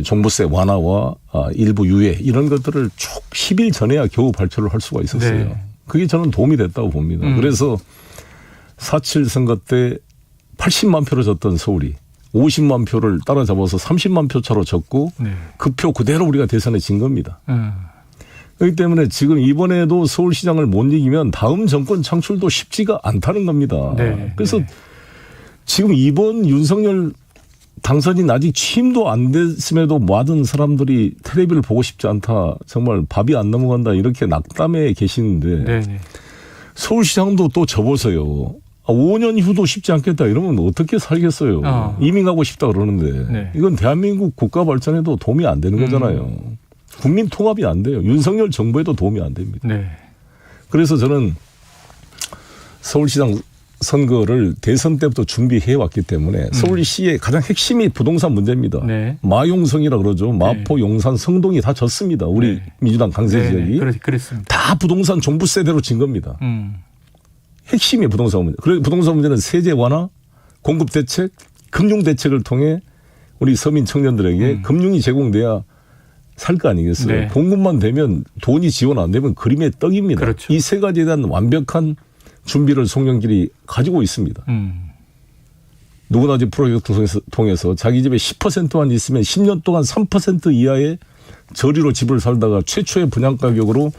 종부세 완화와 일부 유예 이런 것들을 쭉 10일 전에야 겨우 발표를 할 수가 있었어요. 그게 저는 도움이 됐다고 봅니다. 그래서 4.7 선거 때 80만 표로 졌던 서울이 50만 표를 따라잡아서 30만 표 차로 졌고 그 표 그대로 우리가 대선에 진 겁니다. 그렇기 때문에 지금 이번에도 서울시장을 못 이기면 다음 정권 창출도 쉽지가 않다는 겁니다. 그래서 지금 이번 윤석열 당선인 아직 취임도 안 됐음에도 많은 사람들이 텔레비를 보고 싶지 않다. 정말 밥이 안 넘어간다. 이렇게 낙담해 계시는데 서울시장도 또 접어서요. 5년 후도 쉽지 않겠다. 이러면 어떻게 살겠어요. 이민 가고 싶다 그러는데 이건 대한민국 국가 발전에도 도움이 안 되는 거잖아요. 국민 통합이 안 돼요. 윤석열 정부에도 도움이 안 됩니다. 그래서 저는 서울시장 선거를 대선 때부터 준비해 왔기 때문에 서울시의 가장 핵심이 부동산 문제입니다. 마용성이라 그러죠. 마포, 용산, 성동이 다 졌습니다. 우리 민주당 강세 지역이. 그랬습니다. 다 부동산 종부세대로 진 겁니다. 핵심이 부동산 문제. 그래서 부동산 문제는 세제 완화, 공급 대책, 금융 대책을 통해 우리 서민 청년들에게 금융이 제공돼야 살 거 아니겠어요. 공급만 되면 돈이 지원 안 되면 그림의 떡입니다. 이 세 가지에 대한 완벽한 준비를 송영길이 가지고 있습니다. 누구나 집 프로젝트 통해서 자기 집에 10%만 있으면 10년 동안 3% 이하의 저리로 집을 살다가 최초의 분양가격으로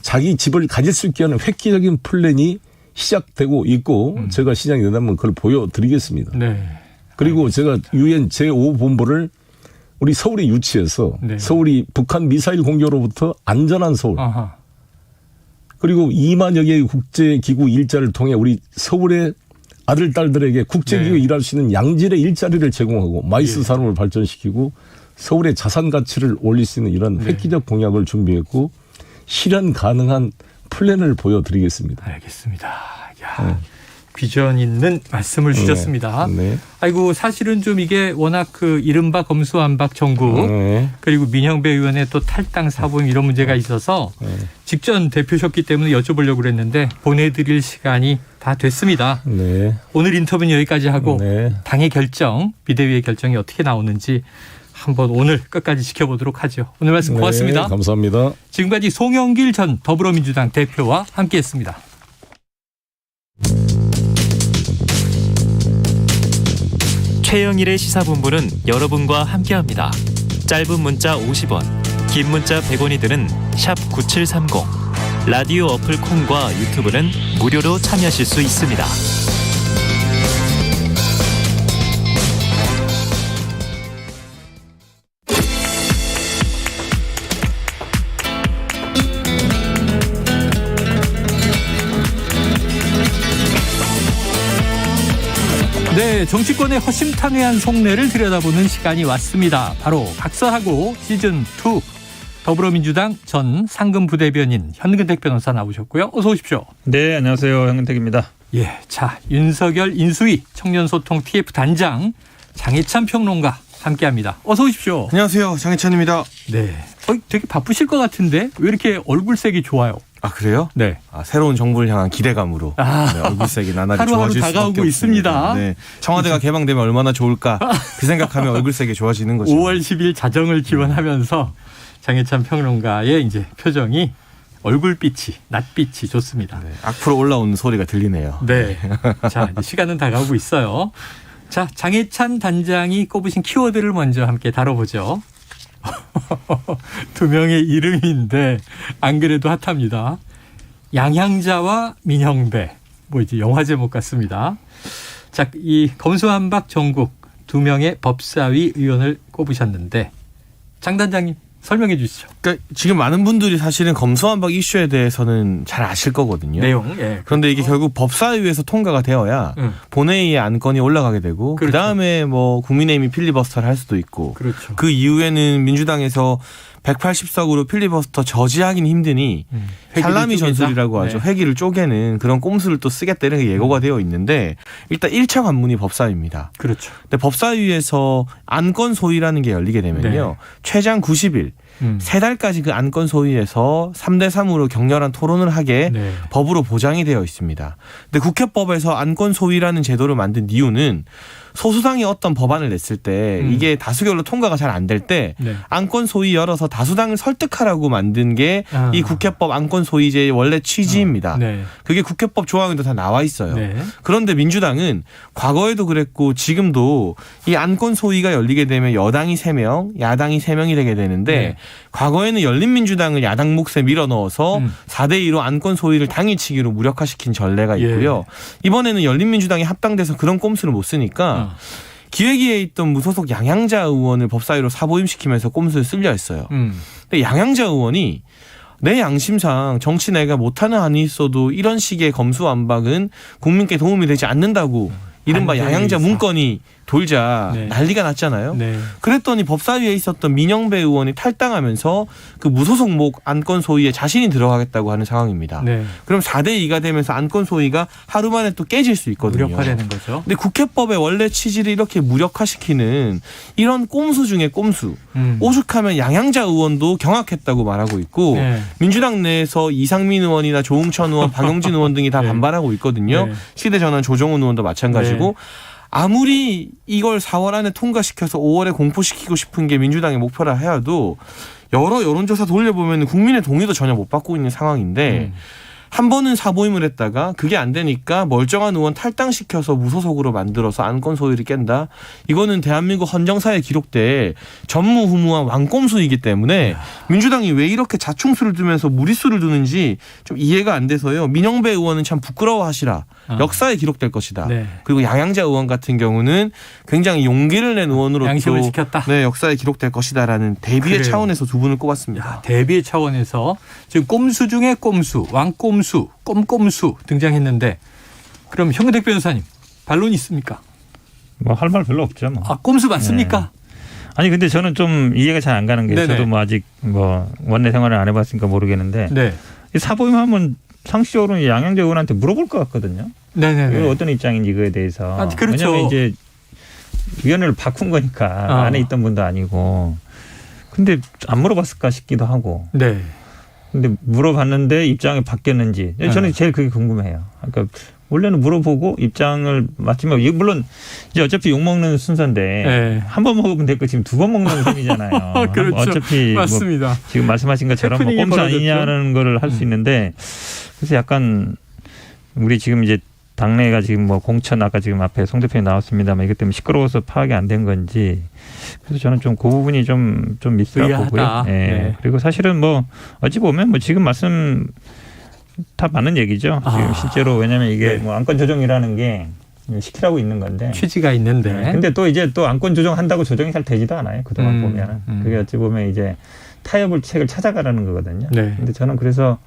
자기 집을 가질 수 있게 하는 획기적인 플랜이 시작되고 있고 제가 시장이 된다면 그걸 보여드리겠습니다. 그리고 제가 UN 제5본부를 우리 서울에 유치해서 서울이 북한 미사일 공격으로부터 안전한 서울 그리고 2만여 개의 국제기구 일자를 통해 우리 서울의 아들, 딸들에게 국제기구에 일할 수 있는 양질의 일자리를 제공하고 마이스 산업을 발전시키고 서울의 자산 가치를 올릴 수 있는 이런 획기적 공약을 준비했고 실현 가능한 플랜을 보여드리겠습니다. 알겠습니다. 야, 비전 있는 말씀을 주셨습니다. 아이고 사실은 좀 이게 워낙 그 이른바 검수완박 정국 그리고 민영배 의원의 또 탈당 사보임 이런 문제가 있어서 직전 대표셨기 때문에 여쭤보려고 그랬는데 보내드릴 시간이 다 됐습니다. 네. 오늘 인터뷰는 여기까지 하고 네. 당의 결정, 비대위의 결정이 어떻게 나오는지 한번 오늘 끝까지 지켜보도록 하죠. 오늘 말씀 고맙습니다. 네, 감사합니다. 지금까지 송영길 전 더불어민주당 대표와 함께했습니다. 최영일의 시사본부는 여러분과 함께합니다. 짧은 문자 50원, 긴 문자 100원이 드는 샵 9730, 라디오 어플 콩과 유튜브는 무료로 참여하실 수 있습니다. 네, 정치권의 허심탄회한 속내를 들여다보는 시간이 왔습니다. 바로 각서하고 시즌2 더불어민주당 전 상금 부대변인 현근택 변호사 나오셨고요. 어서 오십시오. 네, 안녕하세요. 현근택입니다. 예, 자, 윤석열 인수위 청년소통 TF 단장 장혜찬 평론가 함께합니다. 어서 오십시오. 안녕하세요. 장혜찬입니다. 네, 되게 바쁘실 것 같은데 왜 이렇게 얼굴색이 좋아요? 아, 그래요? 네. 새로운 정부를 향한 기대감으로 네, 얼굴색이 나날이 하루하루 좋아질 다가오고 수밖에 있습니다. 없습니다. 네. 청와대가 개방되면 얼마나 좋을까 그 생각하면 얼굴색이 좋아지는 거죠. 5월 10일 자정을 기원하면서 장혜찬 평론가의 이제 표정이 얼굴빛이 낯빛이 좋습니다. 네, 악플로 올라오는 소리가 들리네요. 네. 자, 이제 시간은 다가오고 있어요. 자, 장혜찬 단장이 꼽으신 키워드를 먼저 함께 다뤄보죠. 두 명의 이름인데 안 그래도 핫합니다. 양향자와 민형배. 뭐 이제 영화 제목 같습니다. 자, 이 검수완박 전국 두 명의 법사위 의원을 꼽으셨는데 장 단장님 설명해 주시죠. 그러니까 지금 많은 분들이 사실은 검수완박 이슈에 대해서는 잘 아실 거거든요. 내용. 예. 그런데 이게 결국 법사위에서 통과가 되어야 본회의에 안건이 올라가게 되고 그렇죠. 그다음에 뭐 국민의힘이 필리버스터를 할 수도 있고 그렇죠. 그 이후에는 민주당에서 180석으로 필리버스터 저지하기는 힘드니 살라미 전술이라고 하죠. 네. 회기를 쪼개는 그런 꼼수를 또 쓰겠다는 게 예고가 되어 있는데 일단 1차 관문이 법사위입니다. 그렇죠. 근데 법사위에서 안건 소위라는 게 열리게 되면요. 네. 최장 90일, 3달까지 그 안건 소위에서 3대3으로 격렬한 토론을 하게 네. 법으로 보장이 되어 있습니다. 근데 국회법에서 안건 소위라는 제도를 만든 이유는 소수당이 어떤 법안을 냈을 때 이게 다수결로 통과가 잘 안 될 때 네. 안건 소위 열어서 다수당을 설득하라고 만든 게 이 국회법 안건 소위제의 원래 취지입니다. 네. 그게 국회법 조항에도 다 나와 있어요. 네. 그런데 민주당은 과거에도 그랬고 지금도 이 안건 소위가 열리게 되면 여당이 3명, 야당이 3명이 되게 되는데 네. 과거에는 열린민주당을 야당 몫에 밀어넣어서 4대2로 안건 소위를 당일치기로 무력화시킨 전례가 있고요. 이번에는 열린민주당이 합당돼서 그런 꼼수를 못 쓰니까 기획위에 있던 무소속 양향자 의원을 법사위로 사보임시키면서 꼼수를 쓸려 했어요. 근데 양향자 의원이 내 양심상 정치 내가 못하는 한이 있어도 이런 식의 검수완박은 국민께 도움이 되지 않는다고 이른바 양향자 문건이 돌자 난리가 났잖아요. 네. 그랬더니 법사위에 있었던 민영배 의원이 탈당하면서 그 무소속목 안건 소위에 자신이 들어가겠다고 하는 상황입니다. 네. 그럼 4대2가 되면서 안건 소위가 하루 만에 또 깨질 수 있거든요. 무력화되는 거죠. 근데 국회법의 원래 취지를 이렇게 무력화시키는 이런 꼼수 중에 꼼수. 오죽하면 양향자 의원도 경악했다고 말하고 있고 네. 민주당 내에서 이상민 의원이나 조응천 의원, 박용진 의원 등이 다 반발하고 있거든요. 네. 시대전환 조정훈 의원도 마찬가지고 아무리 이걸 4월 안에 통과시켜서 5월에 공포시키고 싶은 게 민주당의 목표라 해도 여러 여론조사 돌려보면 국민의 동의도 전혀 못 받고 있는 상황인데 한 번은 사보임을 했다가 그게 안 되니까 멀쩡한 의원 탈당시켜서 무소속으로 만들어서 안건 소위를 깬다. 이거는 대한민국 헌정사에 기록될 전무후무한 왕꼼수이기 때문에 민주당이 왜 이렇게 자충수를 두면서 무리수를 두는지 좀 이해가 안 돼서요. 민영배 의원은 참 부끄러워하시라. 역사에 기록될 것이다. 네. 그리고 양향자 의원 같은 경우는 굉장히 용기를 낸 의원으로 양심을 지켰다. 네, 역사에 기록될 것이다라는 대비의 그래요. 차원에서 두 분을 꼽았습니다. 대비의 차원에서 지금 꼼수 중에 꼼수, 왕꼼수, 꼼꼼수 등장했는데 그럼 현근택 변호사님 반론이 있습니까? 뭐 할 말 별로 없죠. 뭐. 아, 꼼수 맞습니까? 아니 근데 저는 좀 이해가 잘 안 가는 게 네네. 저도 뭐 아직 뭐 원내 생활을 안 해봤으니까 모르겠는데 네. 이 사보임하면 상식적으로는 양향자 의원한테 물어볼 것 같거든요. 네네네. 어떤 입장인지 그거에 대해서. 아, 그렇죠. 왜냐하면 이제 위원회를 바꾼 거니까 안에 있던 분도 아니고. 근데 안 물어봤을까 싶기도 하고. 네. 근데 물어봤는데 입장이 바뀌었는지 저는 제일 그게 궁금해요. 그러니까 원래는 물어보고 입장을 맞추면 이게 물론 이제 어차피 욕 먹는 순서인데 한 번 먹으면 될 거 지금 2번 먹는 셈이잖아요. 그렇죠. 어차피 맞습니다. 뭐 지금 말씀하신 것처럼 뭐 꼼수 아니냐는 걸 할 수 있는데 그래서 약간 우리 지금 이제 당내가 지금 뭐 공천 아까 지금 앞에 송 대표님 나왔습니다만 이것 때문에 시끄러워서 파악이 안 된 건지 그래서 저는 좀 그 부분이 좀 미스라고 보고요. 예. 네. 그리고 사실은 뭐 어찌 보면 뭐 지금 말씀 다 맞는 얘기죠. 지금 실제로 왜냐하면 이게 뭐 안건 조정이라는 게 시키라고 있는 건데 취지가 있는데. 근데 또 이제 또 안건 조정한다고 조정이 잘 되지도 않아요. 그동안 보면은 그게 어찌 보면 이제 타협을 책을 찾아가라는 거거든요. 네. 근데 저는 그래서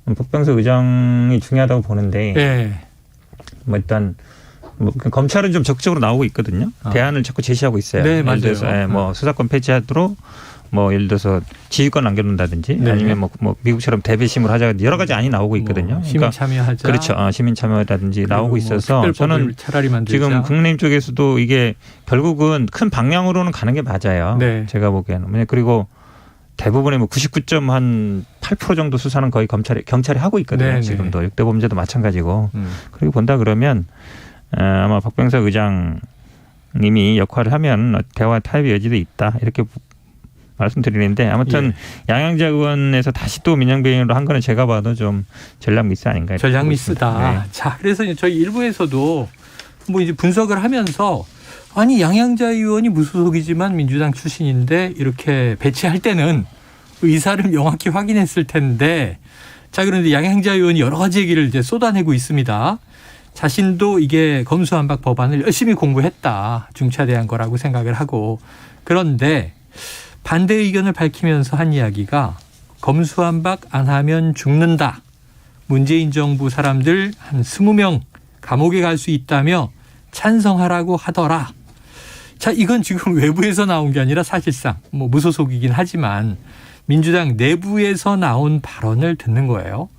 박병석 의장이 중요하다고 보는데 뭐 일단 뭐 검찰은 좀 적극적으로 나오고 있거든요. 대안을 자꾸 제시하고 있어요. 네, 예를 들어서 뭐 수사권 폐지하도록 뭐 예를 들어서 지휘권 남겨놓는다든지 아니면 뭐 미국처럼 대배심을 하자 여러 가지 안이 나오고 있거든요. 뭐 시민 참여하자. 그렇죠. 시민 참여라든지 나오고 있어서 저는 차라리 지금 국민의힘 쪽에서도 이게 결국은 큰 방향으로는 가는 게 맞아요. 제가 보기에는. 그리고 대부분의 뭐 99.8% 정도 수사는 거의 경찰이 하고 있거든요. 지금도 6대 범죄도 마찬가지고. 그리고 본다 그러면 아마 박병석 의장님이 역할을 하면 대화 타협의 여지도 있다. 이렇게 말씀드리는데 아무튼 양양자 의원에서 다시 또 민영배인으로 한 거는 제가 봐도 좀 전략 미스 아닌가요? 전략 미스다. 자, 그래서 저희 일부에서도 뭐 이제 분석을 하면서 아니 양양자 의원이 무소속이지만 민주당 출신인데 이렇게 배치할 때는 의사를 명확히 확인했을 텐데 자 그런데 양양자 의원이 여러 가지 얘기를 이제 쏟아내고 있습니다. 자신도 이게 검수완박 법안을 열심히 공부했다. 중차대한 거라고 생각을 하고 그런데 반대 의견을 밝히면서 한 이야기가 검수완박 안 하면 죽는다. 문재인 정부 사람들 한 20명 감옥에 갈 수 있다며 찬성하라고 하더라. 자, 이건 지금 외부에서 나온 게 아니라 사실상 뭐 무소속이긴 하지만 민주당 내부에서 나온 발언을 듣는 거예요.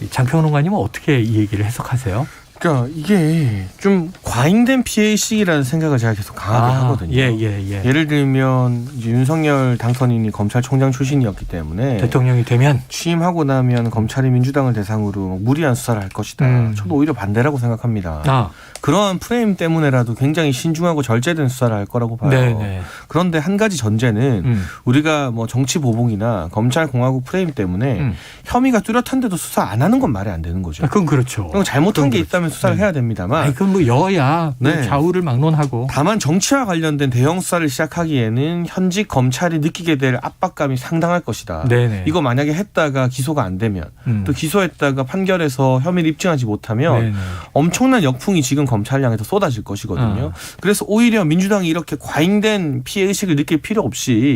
장평론가님은 어떻게 이 얘기를 해석하세요? 그러니까 이게 좀 과잉된 피해의식이라는 생각을 제가 계속 강하게 하거든요. 예를 들면 이제 윤석열 당선인이 검찰총장 출신이었기 때문에 대통령이 되면 취임하고 나면 검찰이 민주당을 대상으로 무리한 수사를 할 것이다. 저도 오히려 반대라고 생각합니다. 그러한 프레임 때문에라도 굉장히 신중하고 절제된 수사를 할 거라고 봐요. 그런데 한 가지 전제는 우리가 뭐 정치 보복이나 검찰 공화국 프레임 때문에 혐의가 뚜렷한데도 수사 안 하는 건 말이 안 되는 거죠. 그건 그렇죠. 잘못한 게 있다면 수사를 해야 됩니다만. 그건 뭐 여야 좌우를 막론하고. 다만 정치와 관련된 대형 수사를 시작하기에는 현직 검찰이 느끼게 될 압박감이 상당할 것이다. 이거 만약에 했다가 기소가 안 되면 또 기소했다가 판결에서 혐의를 입증하지 못하면 엄청난 역풍이 지금 검찰을 향해서 쏟아질 것이거든요. 그래서 오히려 민주당이 이렇게 과잉된 피해의식을 느낄 필요 없이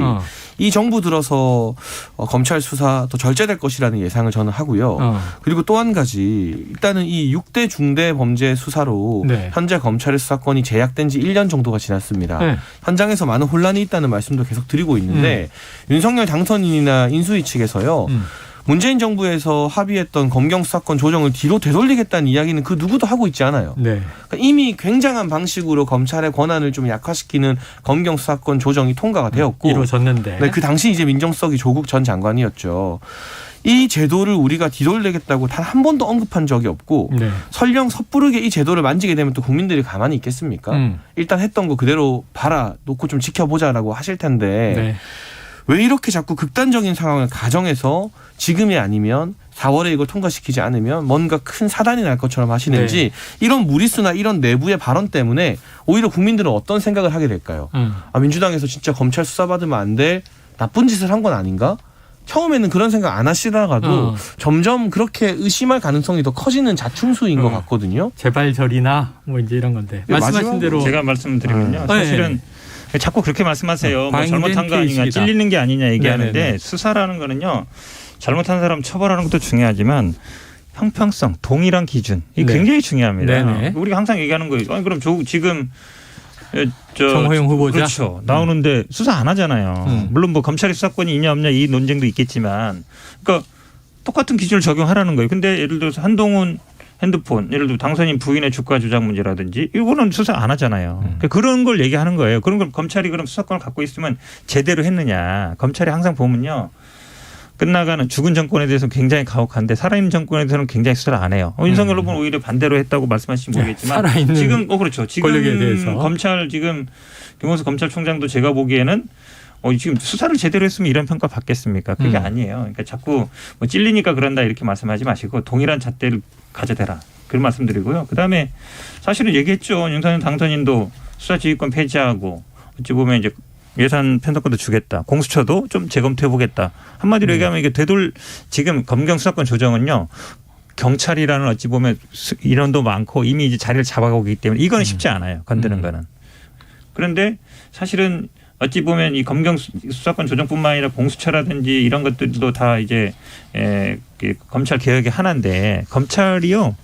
이 정부 들어서 검찰 수사 더 절제될 것이라는 예상을 저는 하고요. 그리고 또 한 가지 일단은 이 6대 중대 범죄 수사로 현재 검찰의 수사권이 제약된 지 1년 정도가 지났습니다. 현장에서 많은 혼란이 있다는 말씀도 계속 드리고 있는데 윤석열 당선인이나 인수위 측에서요. 문재인 정부에서 합의했던 검경 수사권 조정을 뒤로 되돌리겠다는 이야기는 그 누구도 하고 있지 않아요. 그러니까 이미 굉장한 방식으로 검찰의 권한을 좀 약화시키는 검경 수사권 조정이 통과가 되었고 이루어졌는데 그 당시 이제 민정수석이 조국 전 장관이었죠. 이 제도를 우리가 뒤돌리겠다고 단 한 번도 언급한 적이 없고 설령 섣부르게 이 제도를 만지게 되면 또 국민들이 가만히 있겠습니까? 일단 했던 거 그대로 봐라 놓고 좀 지켜보자라고 하실 텐데 왜 이렇게 자꾸 극단적인 상황을 가정해서 지금이 아니면 4월에 이걸 통과시키지 않으면 뭔가 큰 사단이 날 것처럼 하시는지 이런 무리수나 이런 내부의 발언 때문에 오히려 국민들은 어떤 생각을 하게 될까요? 민주당에서 진짜 검찰 수사받으면 안 될 나쁜 짓을 한 건 아닌가? 처음에는 그런 생각 안 하시다가도 점점 그렇게 의심할 가능성이 더 커지는 자충수인 것 같거든요. 재발절이나 뭐 이제 이런 건데 말씀하신 대로 제가 말씀드리면요. 사실은 자꾸 그렇게 말씀하세요. 뭐 잘못한 거 아니냐, 찔리는 게 아니냐 얘기하는데 수사라는 거는요. 잘못한 사람 처벌하는 것도 중요하지만 형평성, 동일한 기준 이 굉장히 중요합니다. 우리가 항상 얘기하는 거예요. 아니 그럼 지금 정호영 후보자 그렇죠. 나오는데 수사 안 하잖아요. 물론 뭐 검찰의 수사권이 있냐 없냐 이 논쟁도 있겠지만 그러니까 똑같은 기준을 적용하라는 거예요. 근데 예를 들어서 한동훈 핸드폰 예를 들어 당선인 부인의 주가 조작 문제라든지 이거는 수사 안 하잖아요. 그러니까 그런 걸 얘기하는 거예요. 그런 걸 검찰이 그럼 수사권을 갖고 있으면 제대로 했느냐. 검찰이 항상 보면요. 끝나가는 죽은 정권에 대해서 굉장히 가혹한데 살아있는 정권에 대해서는 굉장히 수사를 안 해요. 윤석열 후보는 오히려 반대로 했다고 말씀하실지 모르겠지만 살아있는 지금 그렇죠. 지금 권력에 대해서 검찰 지금 김원수 검찰총장도 제가 보기에는 지금 수사를 제대로 했으면 이런 평가 받겠습니까? 그게 아니에요. 그러니까 자꾸 뭐 찔리니까 그런다 이렇게 말씀하지 마시고 동일한 잣대를 가져대라. 그런 말씀드리고요. 그다음에 사실은 얘기했죠. 윤석열 당선인도 수사지휘권 폐지하고 어찌 보면 이제 예산 편성권도 주겠다. 공수처도 좀 재검토해 보겠다. 한마디로 얘기하면 이게 지금 검경 수사권 조정은요. 경찰이라는 어찌 보면 인원도 많고 이미 이제 자리를 잡아가고 있기 때문에 이건 쉽지 않아요. 건드는 거는. 그런데 사실은 어찌 보면 이 검경 수사권 조정뿐만 아니라 공수처라든지 이런 것들도 다 이제 검찰 개혁의 하나인데 검찰이요.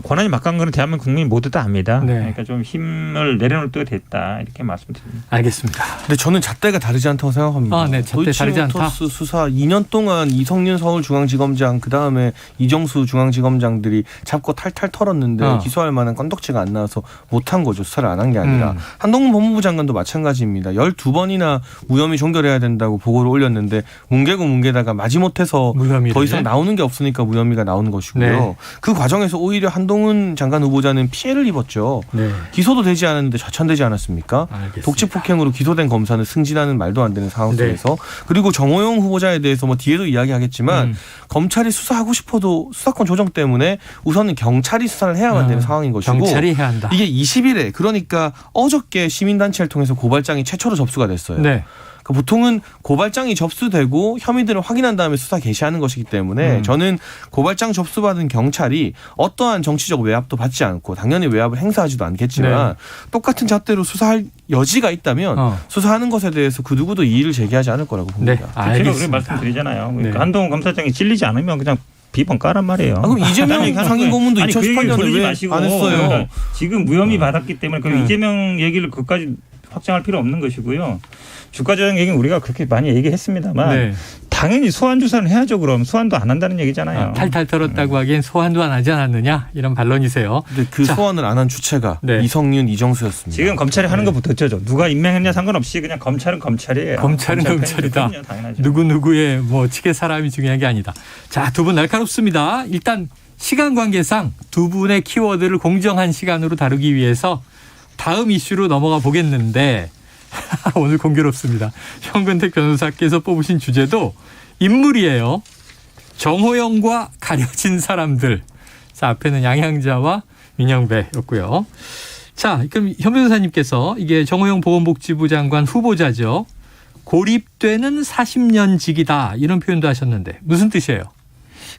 권한이 막강한 거는 대한민국 국민 모두 다 압니다. 네. 그러니까 좀 힘을 내려놓을 때가 됐다 이렇게 말씀드립니다. 알겠습니다. 근데 저는 잣대가 다르지 않다고 생각합니다. 네, 잣대 다르지 않다. 도이치모터스 수사 2년 동안 이성윤 서울중앙지검장 그다음에 이정수 중앙지검장들이 잡고 탈탈 털었는데 기소할 만한 건덕지가 안 나와서 못한 거죠. 수사를 안 한 게 아니라. 한동훈 법무부 장관도 마찬가지입니다. 12번이나 무혐의 종결해야 된다고 보고를 올렸는데 뭉개다가 마지못해서 더 이상 나오는 게 없으니까 무혐의가 나오는 것이고요. 네. 그 과정에서 오히려 한동훈 장관 후보자는 피해를 입었죠. 네. 기소도 되지 않았는데 좌천되지 않았습니까? 알겠습니다. 독직폭행으로 기소된 검사는 승진하는 말도 안 되는 상황 속에서 그리고 정호영 후보자에 대해서 뭐 뒤에도 이야기하겠지만 검찰이 수사하고 싶어도 수사권 조정 때문에 우선은 경찰이 수사를 해야만 되는 상황인 것이고 경찰이 해야 한다. 이게 20일에 그러니까 어저께 시민단체를 통해서 고발장이 최초로 접수가 됐어요. 네. 보통은 고발장이 접수되고 혐의들을 확인한 다음에 수사 개시하는 것이기 때문에 저는 고발장 접수받은 경찰이 어떠한 정치적 외압도 받지 않고 당연히 외압을 행사하지도 않겠지만 똑같은 잣대로 수사할 여지가 있다면 수사하는 것에 대해서 그 누구도 이의를 제기하지 않을 거라고 봅니다. 네, 알겠습니다. 제가 그렇게 말씀드리잖아요. 그러니까 한동훈 검사장이 찔리지 않으면 그냥 비번 까란 말이에요. 그럼 이재명 상임고문도 2018년에 왜 안 했어요? 그러니까 지금 무혐의 받았기 때문에 그럼 이재명 얘기를 그까지 확장할 필요 없는 것이고요. 주가조정 얘기는 우리가 그렇게 많이 얘기했습니다만 당연히 소환 조사는 해야죠. 그럼 소환도 안 한다는 얘기잖아요. 탈탈 털었다고 하기엔 소환도 안 하지 않았느냐 이런 반론이세요. 근데 그 소환을 안 한 주체가 이성윤, 이정수였습니다. 지금 검찰이 하는 것부터 어쩌죠. 누가 임명했냐 상관없이 그냥 검찰은 검찰이에요. 검찰은 검찰이다. 누구누구의 뭐 측의 사람이 중요한 게 아니다. 자, 두 분 날카롭습니다. 일단 시간 관계상 두 분의 키워드를 공정한 시간으로 다루기 위해서 다음 이슈로 넘어가 보겠는데 오늘 공교롭습니다. 현근택 변호사께서 뽑으신 주제도 인물이에요. 정호영과 가려진 사람들. 자, 앞에는 양향자와 민영배였고요. 자, 그럼 현 변호사님께서 이게 정호영 보건복지부 장관 후보자죠. 고립되는 40년직이다 이런 표현도 하셨는데 무슨 뜻이에요?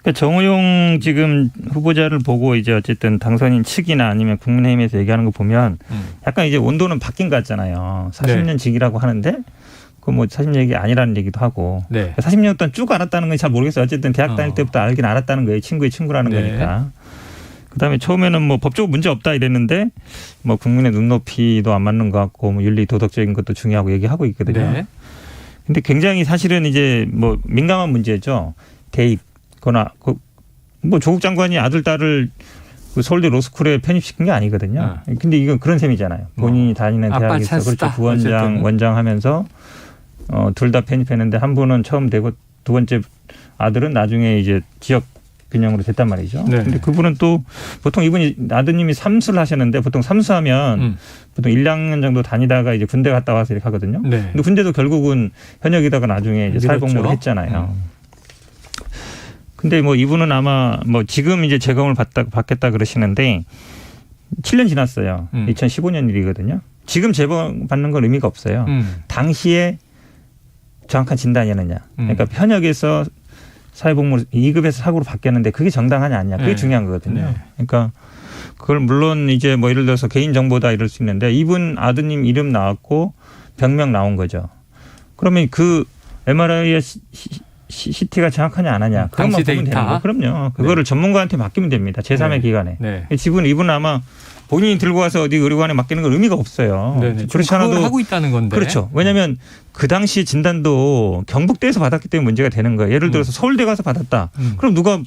그러니까 정호영 지금 후보자를 보고 이제 어쨌든 당선인 측이나 아니면 국민의힘에서 얘기하는 거 보면 약간 이제 온도는 바뀐 것 같잖아요. 40년 직이라고 하는데 그 뭐 40년이 아니라는 얘기도 하고 40년 동안 쭉 알았다는 건 잘 모르겠어요. 어쨌든 대학 다닐 때부터 알긴 알았다는 거예요. 친구의 친구라는 거니까. 그다음에 처음에는 뭐 법적으로 문제 없다 이랬는데 뭐 국민의 눈높이도 안 맞는 것 같고 뭐 윤리 도덕적인 것도 중요하고 얘기하고 있거든요. 근데 굉장히 사실은 이제 뭐 민감한 문제죠. 대입. 거나 뭐 조국 장관이 아들 딸을 그 서울대 로스쿨에 편입시킨 게 아니거든요. 근데 이건 그런 셈이잖아요. 본인이 다니는 대학에서 그렇죠. 부원장, 원장 하면서 둘 다 편입했는데 한 분은 처음 되고 두 번째 아들은 나중에 이제 지역 균형으로 됐단 말이죠. 근데 그분은 또 보통 이분이 아드님이 삼수를 하셨는데 보통 삼수하면 보통 1, 2학년 정도 다니다가 이제 군대 갔다 와서 이렇게 하거든요. 근데 군대도 결국은 현역이다가 나중에 이제 사회복무를 했잖아요. 근데 뭐 이분은 아마 뭐 지금 이제 재검을 받겠다 그러시는데 7년 지났어요. 2015년 일이거든요. 지금 재검 받는 건 의미가 없어요. 당시에 정확한 진단이었느냐. 그러니까 현역에서 사회복무 2급에서 사고로 바뀌었는데 그게 정당하냐 아니냐. 그게 중요한 거거든요. 그러니까 그걸 물론 이제 뭐 예를 들어서 개인정보다 이럴 수 있는데 이분 아드님 이름 나왔고 병명 나온 거죠. 그러면 그 MRI의 CT가 정확하냐 안 하냐. 그것만 보면 되는 거예요. 그럼요. 그거를 전문가한테 맡기면 됩니다. 제3의 기관에. 이분 아마 본인이 들고 와서 어디 의료관에 맡기는 건 의미가 없어요. 그렇지 않아도 하고 있다는 건데. 그렇죠. 왜냐하면 그 당시 진단도 경북대에서 받았기 때문에 문제가 되는 거예요. 예를 들어서 서울대 가서 받았다. 그럼 누가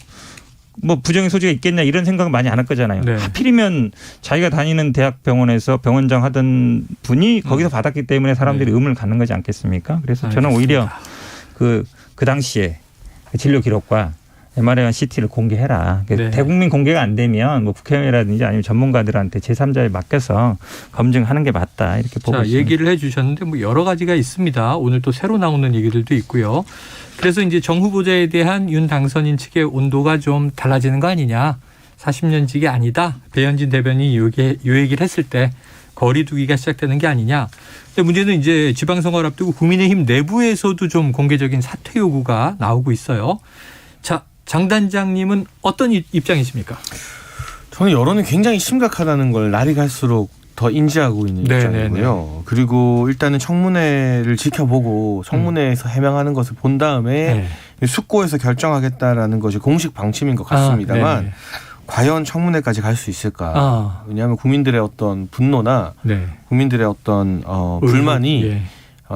뭐 부정의 소지가 있겠냐 이런 생각은 많이 안 할 거잖아요. 하필이면 자기가 다니는 대학 병원에서 병원장 하던 분이 거기서 받았기 때문에 사람들이 의문을 갖는 거지 않겠습니까? 그래서 저는 오히려 그 그 당시에 진료 기록과 MRI와 CT를 공개해라. 네. 대국민 공개가 안 되면 뭐 국회의원이라든지 아니면 전문가들한테 제3자에 맡겨서 검증하는 게 맞다. 이렇게 보고 있습니다. 얘기를 해 주셨는데 뭐 여러 가지가 있습니다. 오늘 또 새로 나오는 얘기들도 있고요. 그래서 이제 정 후보자에 대한 윤 당선인 측의 온도가 좀 달라지는 거 아니냐. 40년직이 아니다. 배현진 대변인이 요 얘기를 했을 때 거리 두기가 시작되는 게 아니냐. 근데 문제는 이제 지방선거를 앞두고 국민의힘 내부에서도 좀 공개적인 사퇴 요구가 나오고 있어요. 자, 장 단장님은 어떤 입장이십니까? 저는 여론이 굉장히 심각하다는 걸 날이 갈수록 더 인지하고 있는 입장이고요. 그리고 일단은 청문회를 지켜보고 청문회에서 해명하는 것을 본 다음에 숙고해서 결정하겠다라는 것이 공식 방침인 것 같습니다만 과연 청문회까지 갈 수 있을까? 왜냐하면 국민들의 어떤 분노나 국민들의 어떤 불만이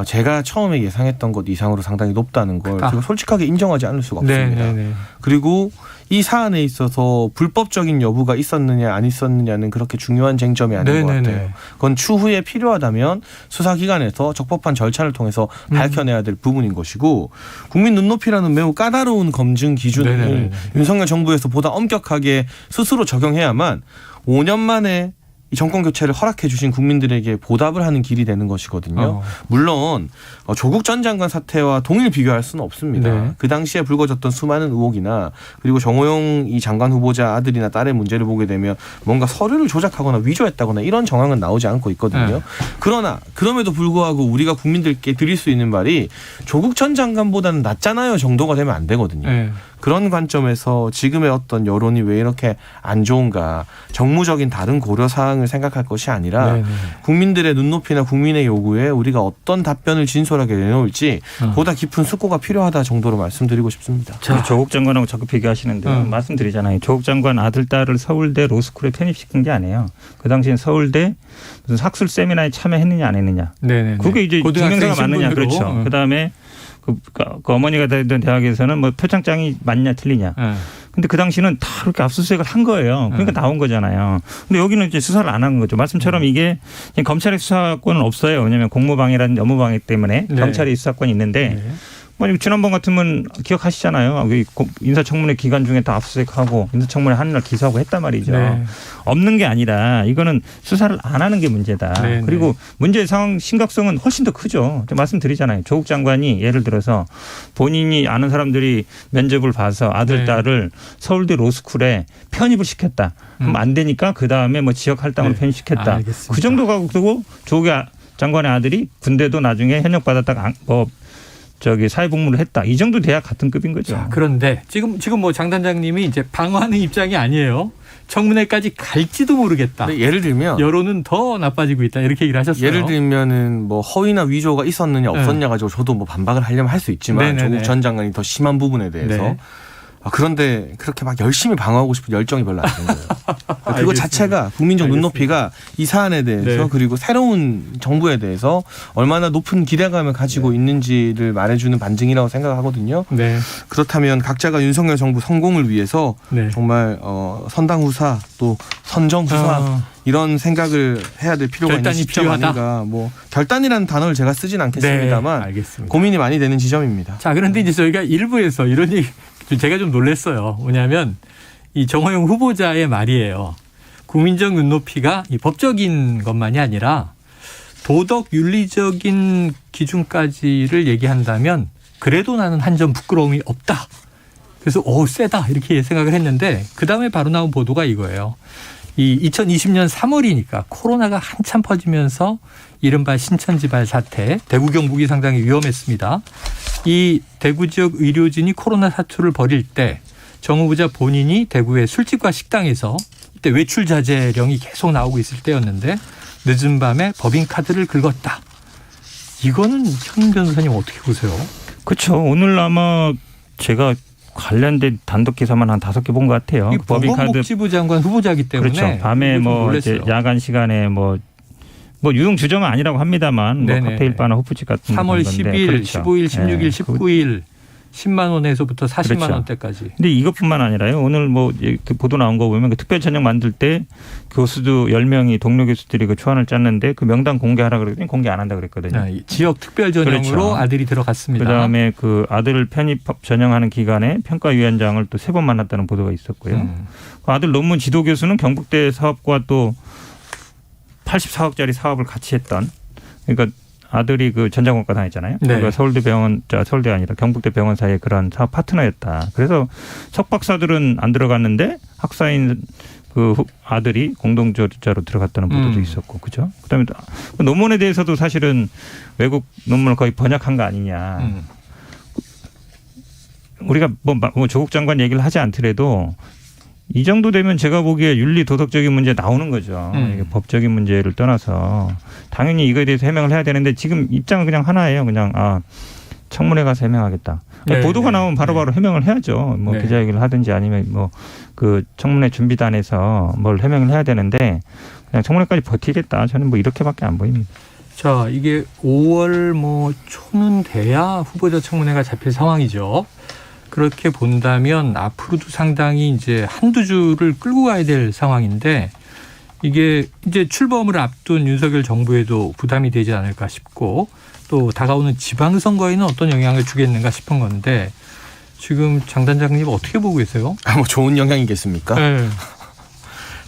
제가 처음에 예상했던 것 이상으로 상당히 높다는 걸 제가 솔직하게 인정하지 않을 수가 없습니다. 그리고 이 사안에 있어서 불법적인 여부가 있었느냐 안 있었느냐는 그렇게 중요한 쟁점이 아닌 것 같아요. 그건 추후에 필요하다면 수사기관에서 적법한 절차를 통해서 밝혀내야 될 부분인 것이고 국민 눈높이라는 매우 까다로운 검증 기준을 윤석열 정부에서 보다 엄격하게 스스로 적용해야만 5년 만에 이 정권 교체를 허락해 주신 국민들에게 보답을 하는 길이 되는 것이거든요. 물론 조국 전 장관 사태와 동일 비교할 수는 없습니다. 그 당시에 불거졌던 수많은 의혹이나 그리고 정호영 이 장관 후보자 아들이나 딸의 문제를 보게 되면 뭔가 서류를 조작하거나 위조했다거나 이런 정황은 나오지 않고 있거든요. 그러나 그럼에도 불구하고 우리가 국민들께 드릴 수 있는 말이 조국 전 장관보다는 낫잖아요 정도가 되면 안 되거든요. 그런 관점에서 지금의 어떤 여론이 왜 이렇게 안 좋은가 정무적인 다른 고려사항을 생각할 것이 아니라 국민들의 눈높이나 국민의 요구에 우리가 어떤 답변을 진솔하게 내놓을지 보다 깊은 숙고가 필요하다 정도로 말씀드리고 싶습니다. 조국 장관하고 자꾸 비교하시는데 말씀드리잖아요. 조국 장관 아들 딸을 서울대 로스쿨에 편입시킨 게 아니에요. 그 당시엔 서울대 무슨 학술 세미나에 참여했느냐 안 했느냐. 그게 이제 증명서가 맞느냐. 그렇죠. 그다음에 그 어머니가 다니던 대학에서는 뭐 표창장이 맞냐 틀리냐. 근데 그 당시는 다 이렇게 압수수색을 한 거예요. 그러니까 나온 거잖아요. 근데 여기는 이제 수사를 안 한 거죠. 말씀처럼 이게 검찰의 수사권은 없어요. 왜냐하면 공무방해라는 업무방해 때문에 경찰의 수사권이 있는데 만약 지난번 같으면 기억하시잖아요. 인사청문회 기간 중에 다 압수수색하고 인사청문회 하는 날 기소하고 했단 말이죠. 없는 게 아니라 이거는 수사를 안 하는 게 문제다. 그리고 문제의 상황 심각성은 훨씬 더 크죠. 말씀드리잖아요. 조국 장관이 예를 들어서 본인이 아는 사람들이 면접을 봐서 아들 딸을 서울대 로스쿨에 편입을 시켰다. 그럼 안 되니까 그다음에 뭐 지역 할당으로 편입시켰다. 알겠습니다. 그 정도 가지고 조국 장관의 아들이 군대도 나중에 현역받았다가 사회복무를 했다. 이 정도 돼야 같은 급인 거죠. 자, 그런데 지금 뭐 장 단장님이 이제 방어하는 입장이 아니에요. 청문회까지 갈지도 모르겠다. 예를 들면 여론은 더 나빠지고 있다. 이렇게 얘기를 하셨어요. 예를 들면은 뭐 허위나 위조가 있었느냐 없었냐 가지고 저도 뭐 반박을 하려면 할 수 있지만 조국 전 장관이 더 심한 부분에 대해서 그런데 그렇게 막 열심히 방어하고 싶은 열정이 별로 안 드는 거예요. 그거 자체가 국민적 눈높이가 이 사안에 대해서 그리고 새로운 정부에 대해서 얼마나 높은 기대감을 가지고 있는지를 말해주는 반증이라고 생각하거든요. 그렇다면 각자가 윤석열 정부 성공을 위해서 정말 선당후사 또 선정후사 이런 생각을 해야 될 필요가 있는 시점 아닌가. 뭐 결단이라는 단어를 제가 쓰진 않겠습니다만 고민이 많이 되는 지점입니다. 자, 그런데 이제 저희가 일부에서 이런 얘기 제가 좀 놀랐어요. 뭐냐면 이 정호영 후보자의 말이에요. 국민적 눈높이가 이 법적인 것만이 아니라 도덕 윤리적인 기준까지를 얘기한다면 그래도 나는 한 점 부끄러움이 없다. 그래서 세다 이렇게 생각을 했는데 그다음에 바로 나온 보도가 이거예요. 이 2020년 3월이니까 코로나가 한참 퍼지면서 이른바 신천지발 사태, 대구 경북이 상당히 위험했습니다. 이 대구 지역 의료진이 코로나 사투를 벌일 때 정 후보자 본인이 대구의 술집과 식당에서 이때 외출 자제령이 계속 나오고 있을 때였는데 늦은 밤에 법인카드를 긁었다. 이거는 현 변호사님 어떻게 보세요? 그렇죠. 오늘 아마 제가 관련된 단독 기사만 한 5개 본 것 같아요. 보건복지부 장관 후보자이기 때문에 그렇죠. 밤에 뭐 이제 야간 시간에 뭐 유용 주점은 아니라고 합니다만 뭐 카페일 바나 호프집 같은 3월 10일, 그렇죠. 15일, 16일, 19일 10만 원에서부터 40만 그렇죠. 원대까지. 근데 이것뿐만 아니라요. 오늘 뭐 그 보도 나온 거 보면 그 특별 전형 만들 때 교수도 10명이 동료 교수들이 그 초안을 짰는데 그 명단 공개하라 그랬더니 공개 안 한다 그랬거든요. 네, 지역 특별 전형으로 그렇죠. 아들이 들어갔습니다. 그다음에 그 아들을 편입 전형하는 기간에 평가위원장을 또 3번 만났다는 보도가 있었고요. 그 아들 논문 지도 교수는 경북대 사업과 또 84억짜리 사업을 같이 했던, 그러니까 아들이 그 전자공학과 다녔잖아요. 네. 그러니까 서울대 아니라 경북대 병원사의 그런 사업 파트너였다. 그래서 석박사들은 안 들어갔는데 학사인 그 아들이 공동저자로 들어갔다는 보도도 있었고, 그죠? 그다음에 논문에 대해서도 사실은 외국 논문을 거의 번역한 거 아니냐. 우리가 뭐 조국 장관 얘기를 하지 않더라도 이 정도 되면 제가 보기에 윤리 도덕적인 문제 나오는 거죠. 이게 법적인 문제를 떠나서 당연히 이거에 대해서 해명을 해야 되는데 지금 입장은 그냥 하나예요. 그냥 청문회 가서 해명하겠다. 네, 보도가 나오면 바로바로 해명을 해야죠. 뭐 네. 기자회견을 하든지 아니면 뭐 그 청문회 준비단에서 뭘 해명을 해야 되는데 그냥 청문회까지 버티겠다. 저는 뭐 이렇게밖에 안 보입니다. 자, 이게 5월 뭐 초는 돼야 후보자 청문회가 잡힐 상황이죠. 그렇게 본다면 앞으로도 상당히 이제 한두 주를 끌고 가야 될 상황인데 이게 이제 출범을 앞둔 윤석열 정부에도 부담이 되지 않을까 싶고 또 다가오는 지방선거에는 어떤 영향을 주겠는가 싶은 건데 지금 장 단장님 어떻게 보고 계세요? 뭐 좋은 영향이겠습니까? 네.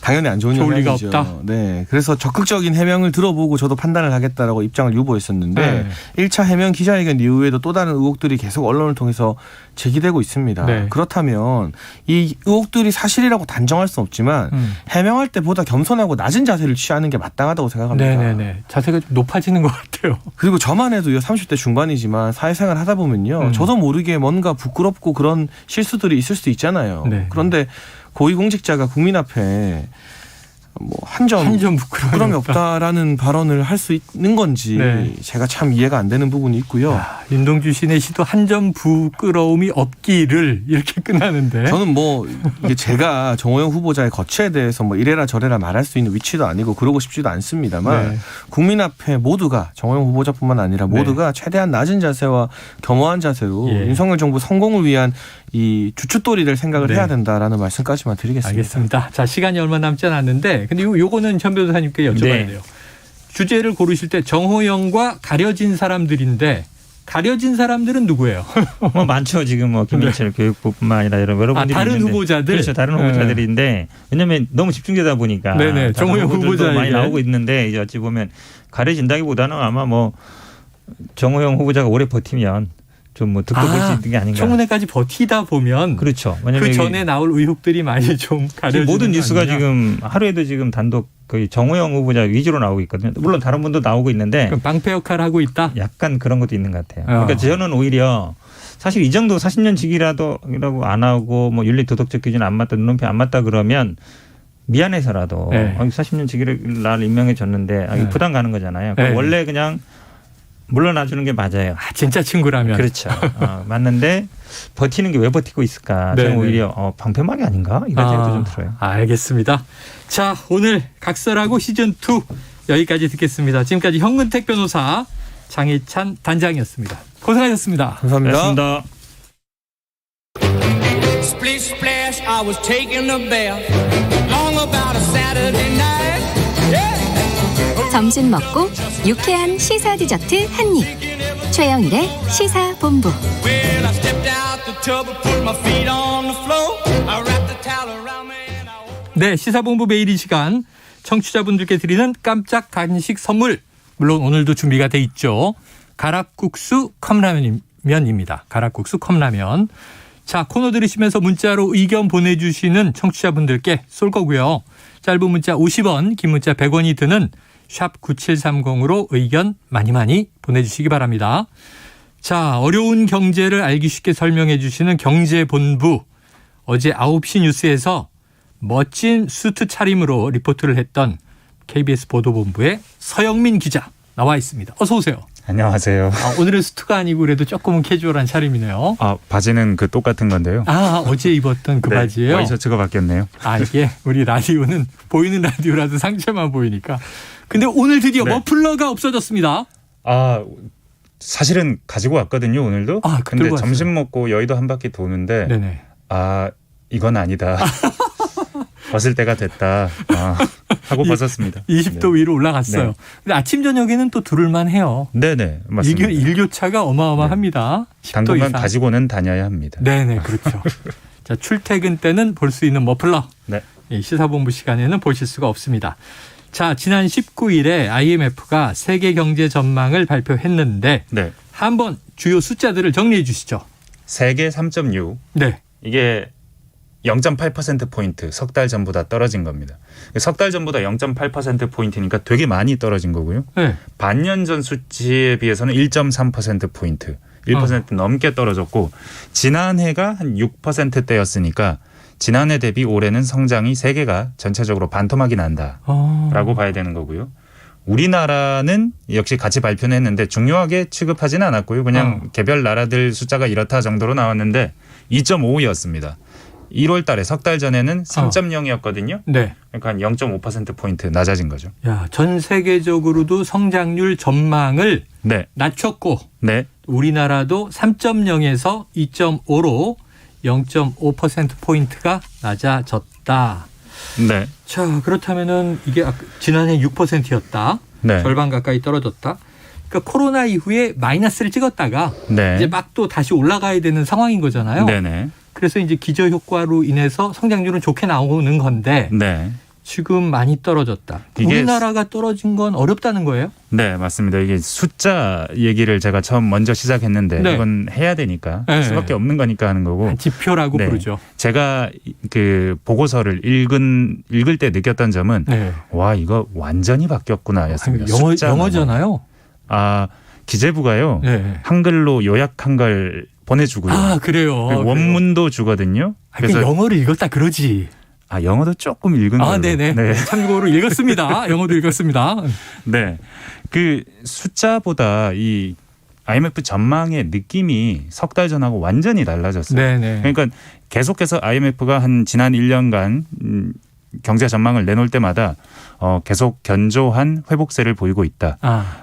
당연히 안 좋은 좋을 리가 영향이죠. 없다. 네, 그래서 적극적인 해명을 들어보고 저도 판단을 하겠다라고 입장을 유보했었는데 1차 해명 기자회견 이후에도 또 다른 의혹들이 계속 언론을 통해서 제기되고 있습니다. 네. 그렇다면 이 의혹들이 사실이라고 단정할 수는 없지만 해명할 때보다 겸손하고 낮은 자세를 취하는 게 마땅하다고 생각합니다. 네네네. 자세가 좀 높아지는 것 같아요. 그리고 저만 해도요, 30대 중반이지만 사회생활 하다 보면요, 저도 모르게 뭔가 부끄럽고 그런 실수들이 있을 수 있잖아요. 네. 그런데 고위공직자가 국민 앞에 뭐 한 점 부끄러움이 없다라는 발언을 할 수 있는 건지 네. 제가 참 이해가 안 되는 부분이 있고요. 윤동주 씨네 시도 한 점 부끄러움이 없기를 이렇게 끝나는데 저는 뭐 이게 제가 정호영 후보자의 거취에 대해서 뭐 이래라 저래라 말할 수 있는 위치도 아니고 그러고 싶지도 않습니다만 네. 국민 앞에 모두가 정호영 후보자뿐만 아니라 모두가 최대한 낮은 자세와 겸허한 자세로 윤석열 정부 성공을 위한 이 주춧돌이 될 생각을 해야 된다라는 말씀까지만 드리겠습니다. 알겠습니다. 자, 시간이 얼마 남지 않았는데 근데 요거는 현 변호사님께 여쭤봐야 돼요. 주제를 고르실 때 정호영과 가려진 사람들인데 가려진 사람들은 누구예요? 뭐 많죠. 지금 뭐 김민철 교육부뿐만 아니라 여러 분들이 다른 있는데. 후보자들? 그렇죠. 다른 후보자들인데 왜냐하면 너무 집중되다 보니까 네네. 정호영 후보자 많이 나오고 있는데 이제 어찌 보면 가려진다기보다는 아마 뭐 정호영 후보자가 오래 버티면 좀 뭐 듣고 볼 수 있는 게 아닌가. 청문회까지 버티다 보면 그렇죠. 그 전에 나올 의혹들이 많이 좀 가려지는 모든 뉴스가 아니냐. 지금 하루에도 지금 단독 거의 정호영 후보자 위주로 나오고 있거든요. 물론 다른 분도 나오고 있는데 방패 역할을 하고 있다. 약간 그런 것도 있는 것 같아요. 그러니까 저는 오히려 사실 이 정도 40년 직이라고 안 하고 뭐 윤리 도덕적 기준 안 맞다, 눈높이 안 맞다 그러면 미안해서라도 40년 직위를 날 임명해 줬는데 부담 가는 거잖아요. 네. 원래 그냥 물러나주는 게 맞아요. 진짜 친구라면. 그렇죠. 맞는데 버티는 게 왜 버티고 있을까? 저는 오히려 방패막이 아닌가? 이런 생각도 좀 들어요. 알겠습니다. 자, 오늘 각설하고 시즌2 여기까지 듣겠습니다. 지금까지 현근택 변호사, 장희찬 단장이었습니다. 고생하셨습니다. 감사합니다. Splish splash, I was taking a bath. Long about a Saturday night. 점심 먹고 유쾌한 시사 디저트 한 입. 최영일의 시사본부. Well, I stepped out the tub and put my feet on the floor. I wrapped the towel around me and I... 네, 시사본부 매일 이 시간 청취자분들께 드리는 깜짝 간식 선물. 물론 오늘도 준비가 돼 있죠. 가락국수 컵라면입니다. 가락국수 컵라면. 자, 코너 들으시면서 문자로 의견 보내주시는 청취자분들께 쏠 거고요. 짧은 문자 50원, 긴 문자 100원이 드는 샵 9730으로 의견 많이 보내주시기 바랍니다. 자, 어려운 경제를 알기 쉽게 설명해 주시는 경제본부. 어제 9시 뉴스에서 멋진 수트 차림으로 리포트를 했던 KBS 보도본부의 서영민 기자 나와 있습니다. 어서 오세요. 안녕하세요. 오늘은 수트가 아니고 그래도 조금은 캐주얼한 차림이네요. 바지는 그 똑같은 건데요. 어제 입었던 그 네, 바지예요? 와이셔츠가 바뀌었네요. 이게 우리 라디오는 보이는 라디오라도 상체만 보이니까. 근데 오늘 드디어 머플러가 없어졌습니다. 사실은 가지고 왔거든요, 오늘도. 근데 들고 점심 먹고 여의도 한 바퀴 도는데 네네. 아, 이건 아니다. 벗을 때가 됐다. 하고 벗었습니다. 20도 위로 올라갔어요. 네. 근데 아침 저녁에는 또 두를만 해요. 네네, 맞습니다. 일교차가 어마어마합니다. 10도 당분간 이상. 가지고는 다녀야 합니다. 네네, 그렇죠. 자, 출퇴근 때는 볼 수 있는 머플러. 네. 이 시사본부 시간에는 보실 수가 없습니다. 자, 지난 19일에 IMF가 세계 경제 전망을 발표했는데 네. 한번 주요 숫자들을 정리해 주시죠. 세계 3.6. 네. 이게 0.8%포인트 석 달 전보다 떨어진 겁니다. 석 달 전보다 0.8%포인트니까 되게 많이 떨어진 거고요. 네. 반년 전 수치에 비해서는 1.3%포인트, 1% 넘게 떨어졌고 지난해가 한 6%대였으니까 지난해 대비 올해는 성장이 세계가 전체적으로 반토막이 난다라고 봐야 되는 거고요. 우리나라는 역시 같이 발표는 했는데 중요하게 취급하지는 않았고요. 그냥 개별 나라들 숫자가 이렇다 정도로 나왔는데 2.5였습니다. 1월 달에 석 달 전에는 3.0이었거든요. 네. 그러니까 한 0.5%포인트 낮아진 거죠. 야, 전 세계적으로도 성장률 전망을 네. 낮췄고 네. 우리나라도 3.0에서 2.5로 0.5%포인트가 낮아졌다. 네. 자, 그렇다면은 이게 지난해 6%였다. 네. 절반 가까이 떨어졌다. 그러니까 코로나 이후에 마이너스를 찍었다가 네. 이제 막 또 다시 올라가야 되는 상황인 거잖아요. 네네. 그래서 이제 기저효과로 인해서 성장률은 좋게 나오는 건데 네. 지금 많이 떨어졌다. 우리나라가 떨어진 건 어렵다는 거예요? 네, 맞습니다. 이게 숫자 얘기를 제가 먼저 시작했는데 네. 이건 해야 되니까 네. 수밖에 없는 거니까 하는 거고. 지표라고 네. 부르죠. 제가 그 보고서를 읽을 때 느꼈던 점은 네. 와, 이거 완전히 바뀌었구나였습니다. 영어잖아요. 기재부가요. 네. 한글로 요약한 걸 보내주고요. 아, 그래요. 원문도 주거든요. 그래서 영어를 읽었다 그러지. 영어도 조금 읽은 거예요. 네네. 네. 참고로 읽었습니다. 영어도 읽었습니다. 네. 그 숫자보다 이 IMF 전망의 느낌이 석 달 전하고 완전히 달라졌어요. 네네. 그러니까 계속해서 IMF가 한 지난 1년간 경제 전망을 내놓을 때마다 계속 견조한 회복세를 보이고 있다.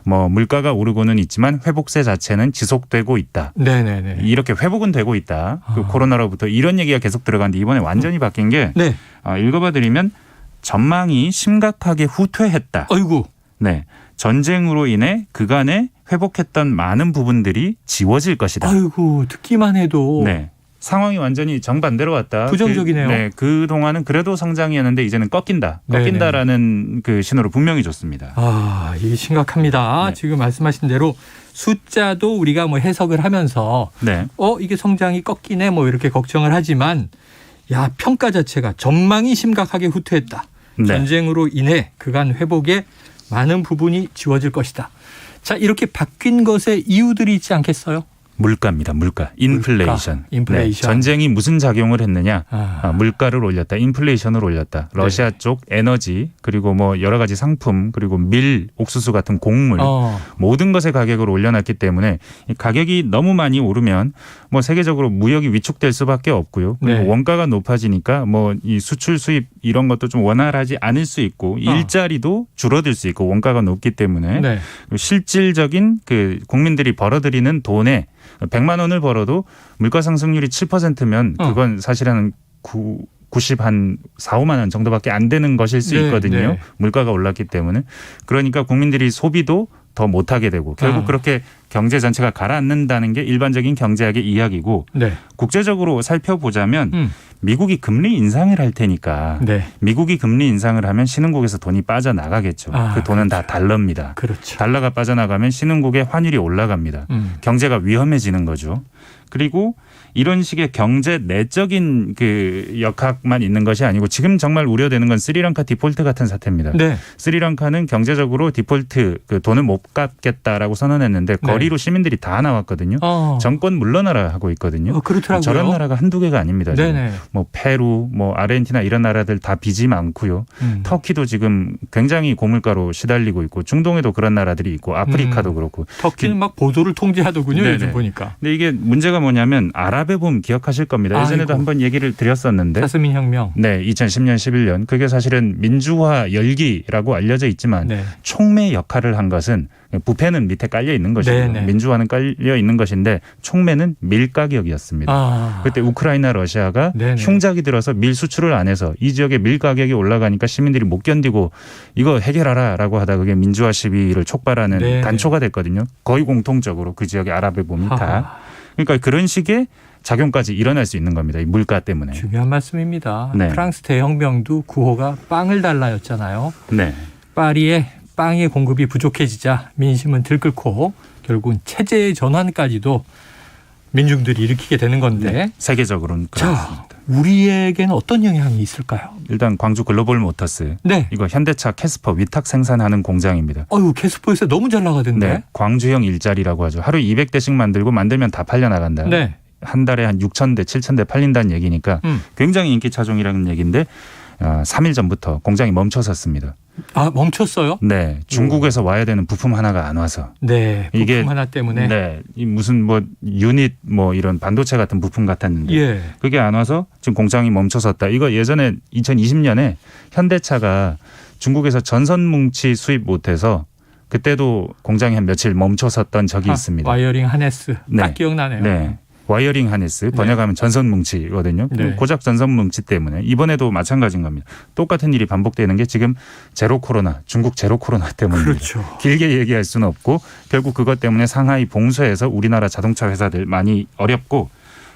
뭐 물가가 오르고는 있지만 회복세 자체는 지속되고 있다. 네네네. 이렇게 회복은 되고 있다. 그 코로나로부터 이런 얘기가 계속 들어갔는데 이번에 완전히 바뀐 게 읽어봐 드리면 전망이 심각하게 후퇴했다. 아이고. 네. 전쟁으로 인해 그간에 회복했던 많은 부분들이 지워질 것이다. 아이고, 듣기만 해도. 네. 상황이 완전히 정반대로 왔다. 부정적이네요. 그동안은 그래도 성장이었는데 이제는 꺾인다. 꺾인다라는 그 신호를 분명히 줬습니다. 이게 심각합니다. 네. 지금 말씀하신 대로 숫자도 우리가 뭐 해석을 하면서 네. 이게 성장이 꺾이네 뭐 이렇게 걱정을 하지만 평가 자체가 전망이 심각하게 후퇴했다. 네. 전쟁으로 인해 그간 회복에 많은 부분이 지워질 것이다. 자, 이렇게 바뀐 것에 이유들이 있지 않겠어요? 물가입니다. 물가. 인플레이션. 인플레이션. 네. 전쟁이 무슨 작용을 했느냐. 물가를 올렸다. 인플레이션을 올렸다. 러시아 쪽 에너지 그리고 뭐 여러 가지 상품 그리고 밀, 옥수수 같은 곡물 모든 것의 가격을 올려놨기 때문에 이 가격이 너무 많이 오르면 뭐 세계적으로 무역이 위축될 수밖에 없고요. 그리고 원가가 높아지니까 뭐 이 수출 수입 이런 것도 좀 원활하지 않을 수 있고 일자리도 줄어들 수 있고 원가가 높기 때문에 실질적인 그 국민들이 벌어들이는 돈에 100만 원을 벌어도 물가 상승률이 7%면 그건 사실은 90 한 4, 5만 원 정도밖에 안 되는 것일 수 있거든요. 물가가 올랐기 때문에. 그러니까 국민들이 소비도 더 못하게 되고 결국 그렇게 경제 전체가 가라앉는다는 게 일반적인 경제학의 이야기고 국제적으로 살펴보자면 미국이 금리 인상을 할 테니까 미국이 금리 인상을 하면 신흥국에서 돈이 빠져나가겠죠. 그 돈은 다 달러입니다. 달러가 빠져나가면 신흥국의 환율이 올라갑니다. 경제가 위험해지는 거죠. 그리고 이런 식의 경제 내적인 그 역학만 있는 것이 아니고 지금 정말 우려되는 건 스리랑카 디폴트 같은 사태입니다. 스리랑카는 경제적으로 디폴트 그 돈을 못 갚겠다라고 선언했는데 거리로 시민들이 다 나왔거든요. 정권 물러나라 하고 있거든요. 그렇더라고요. 저런 나라가 한두 개가 아닙니다. 뭐 페루, 뭐 아르헨티나 이런 나라들 다 빚이 많고요. 터키도 지금 굉장히 고물가로 시달리고 있고 중동에도 그런 나라들이 있고 아프리카도 그렇고. 터키는 막 보도를 통제하더군요. 요즘 보니까. 근데 이게 문제가 문제가 뭐냐면 아랍의 봄 기억하실 겁니다. 예전에도 한번 얘기를 드렸었는데 자스민 혁명. 네, 2010년 11년 그게 사실은 민주화 열기라고 알려져 있지만 촉매 역할을 한 것은 부패는 밑에 깔려 있는 것이고 민주화는 깔려 있는 것인데 촉매는 밀 가격이었습니다. 그때 우크라이나 러시아가 흉작이 들어서 밀 수출을 안 해서 이 지역의 밀 가격이 올라가니까 시민들이 못 견디고 이거 해결하라라고 하다 그게 민주화 시위를 촉발하는 단초가 됐거든요. 거의 공통적으로 그 지역의 아랍의 봄이 다. 그러니까 그런 식의 작용까지 일어날 수 있는 겁니다. 이 물가 때문에. 중요한 말씀입니다. 프랑스 대혁명도 구호가 빵을 달라였잖아요. 파리에 빵의 공급이 부족해지자 민심은 들끓고 결국은 체제의 전환까지도 민중들이 일으키게 되는 건데 세계적으로는 그렇습니다. 우리에게는 어떤 영향이 있을까요? 일단 광주 글로벌 모터스. 이거 현대차 캐스퍼 위탁 생산하는 공장입니다. 캐스퍼에서 너무 잘 나가던데. 광주형 일자리라고 하죠. 하루 200대씩 만들면 다 팔려나간다. 한 달에 한 6,000대, 7,000대 팔린다는 얘기니까 굉장히 인기 차종이라는 얘기인데 3일 전부터 공장이 멈춰섰습니다. 멈췄어요? 네. 중국에서 와야 되는 부품 하나가 안 와서. 부품 하나 때문에. 무슨 유닛 이런 반도체 같은 부품 같았는데 그게 안 와서 지금 공장이 멈춰섰다. 이거 예전에 2020년에 현대차가 중국에서 전선 뭉치 수입 못해서 그때도 공장이 한 며칠 멈춰섰던 적이 있습니다. 와이어링 하네스. 딱 기억나네요. 와이어링 하네스 번역하면 전선 뭉치거든요. 고작 전선 뭉치 때문에 이번에도 마찬가지인 겁니다. 똑같은 일이 반복되는 게 지금 제로 코로나, 중국 제로 코로나 때문입니다. 길게 얘기할 수는 없고 결국 그것 때문에 상하이 봉쇄해서 우리나라 자동차 회사들 많이 어렵고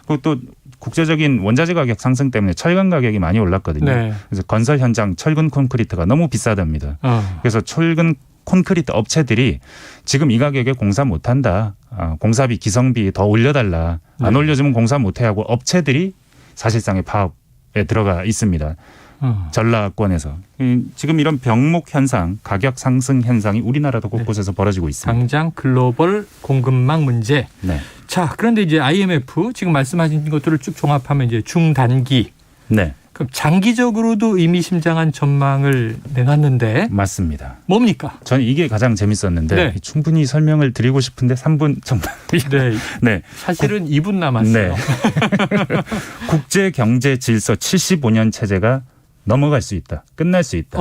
그리고 또 국제적인 원자재 가격 상승 때문에 철근 가격이 많이 올랐거든요. 그래서 건설 현장 철근 콘크리트가 너무 비싸답니다. 그래서 철근 콘크리트 업체들이 지금 이 가격에 공사 못한다. 공사비 기성비 더 올려달라. 안 올려주면 공사 못해 하고 업체들이 사실상의 파업에 들어가 있습니다. 전라권에서. 지금 이런 병목 현상, 가격 상승 현상이 우리나라도 곳곳에서 벌어지고 있습니다. 당장 글로벌 공급망 문제. 자, 그런데 이제 IMF 지금 말씀하신 것들을 쭉 종합하면 이제 중단기. 그럼 장기적으로도 의미심장한 전망을 내놨는데. 맞습니다. 뭡니까? 저는 이게 가장 재밌었는데 충분히 설명을 드리고 싶은데 3분 정도. 사실은 2분 남았어요. 국제경제 질서 75년 체제가 넘어갈 수 있다. 끝날 수 있다.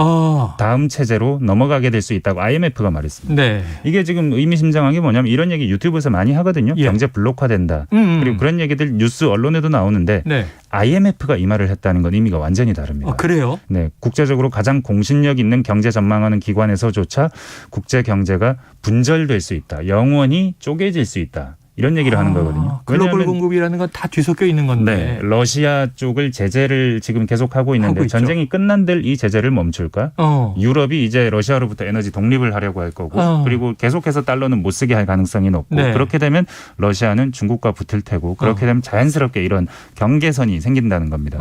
다음 체제로 넘어가게 될 수 있다고 IMF가 말했습니다. 이게 지금 의미심장한 게 뭐냐면 이런 얘기 유튜브에서 많이 하거든요. 경제 블록화된다. 그리고 그런 얘기들 뉴스 언론에도 나오는데 IMF가 이 말을 했다는 건 의미가 완전히 다릅니다. 그래요? 국제적으로 가장 공신력 있는 경제 전망하는 기관에서조차 국제 경제가 분절될 수 있다. 영원히 쪼개질 수 있다. 이런 얘기를 하는 거거든요. 글로벌 공급이라는 건 다 뒤섞여 있는 건데. 러시아 쪽을 제재를 지금 계속하고 있는데 전쟁이 끝난들 이 제재를 멈출까? 유럽이 이제 러시아로부터 에너지 독립을 하려고 할 거고 그리고 계속해서 달러는 못 쓰게 할 가능성이 높고 그렇게 되면 러시아는 중국과 붙을 테고 그렇게 되면 자연스럽게 이런 경계선이 생긴다는 겁니다.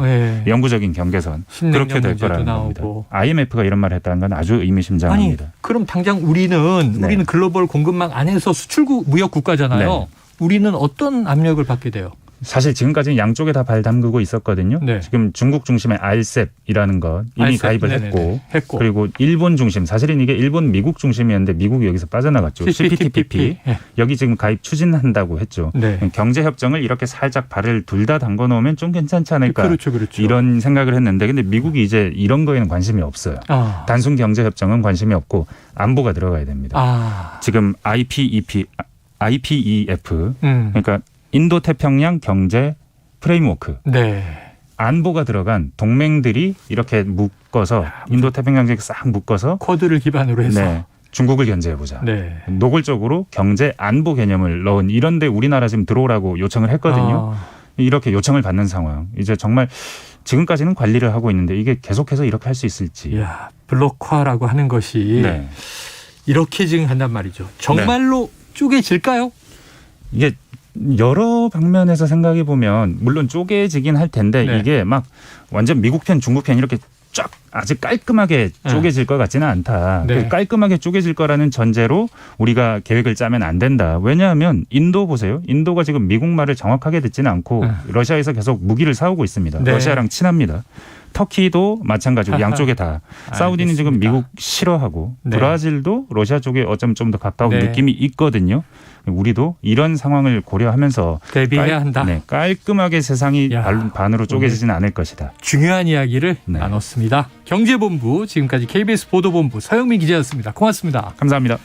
영구적인 경계선. 그렇게 될 거라는 겁니다. IMF가 이런 말을 했다는 건 아주 의미심장합니다. 그럼 당장 우리는 글로벌 공급망 안에서 수출국 무역 국가잖아요. 우리는 어떤 압력을 받게 돼요? 사실 지금까지는 양쪽에 다 발 담그고 있었거든요. 지금 중국 중심의 RCEP이라는 것 이미 가입을 했고 그리고 일본 중심 사실은 이게 일본 미국 중심이었는데 미국이 여기서 빠져나갔죠. CPTPP 여기 지금 가입 추진한다고 했죠. 경제협정을 이렇게 살짝 발을 둘 다 담궈 놓으면 좀 괜찮지 않을까 이런 생각을 했는데 근데 미국이 이제 이런 거에는 관심이 없어요. 단순 경제협정은 관심이 없고 안보가 들어가야 됩니다. 지금 IPEF 그러니까 인도태평양 경제 프레임워크 안보가 들어간 동맹들이 이렇게 묶어서 인도태평양 지역에 싹 묶어서 코드를 기반으로 해서 중국을 견제해보자. 노골적으로 경제 안보 개념을 넣은 이런데 우리나라 지금 들어오라고 요청을 했거든요. 이렇게 요청을 받는 상황. 이제 정말 지금까지는 관리를 하고 있는데 이게 계속해서 이렇게 할 수 있을지. 블록화라고 하는 것이 이렇게 지금 한단 말이죠. 정말로 쪼개질까요? 이게 여러 방면에서 생각해 보면 물론 쪼개지긴 할 텐데 이게 막 완전 미국 편 중국 편 이렇게 쫙 아주 깔끔하게 쪼개질 것 같지는 않다. 깔끔하게 쪼개질 거라는 전제로 우리가 계획을 짜면 안 된다. 왜냐하면 인도 보세요. 인도가 지금 미국 말을 정확하게 듣지는 않고 러시아에서 계속 무기를 사오고 있습니다. 러시아랑 친합니다. 터키도 마찬가지고 양쪽에 다. 사우디는 지금 미국 싫어하고 브라질도 러시아 쪽에 어쩌면 좀 더 가까운 느낌이 있거든요. 우리도 이런 상황을 고려하면서 대비해야 한다. 네, 깔끔하게 세상이 반으로 쪼개지지는 않을 것이다. 중요한 이야기를 나눴습니다. 경제본부 지금까지 KBS 보도본부 서영민 기자였습니다. 고맙습니다. 감사합니다.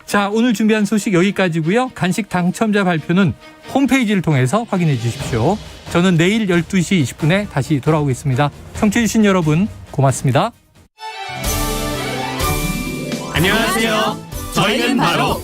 자, 오늘 준비한 소식 여기까지고요. 간식 당첨자 발표는 홈페이지를 통해서 확인해 주십시오. 저는 내일 12시 20분에 다시 돌아오겠습니다. 청취해 주신 여러분 고맙습니다. 안녕하세요. 저희는 바로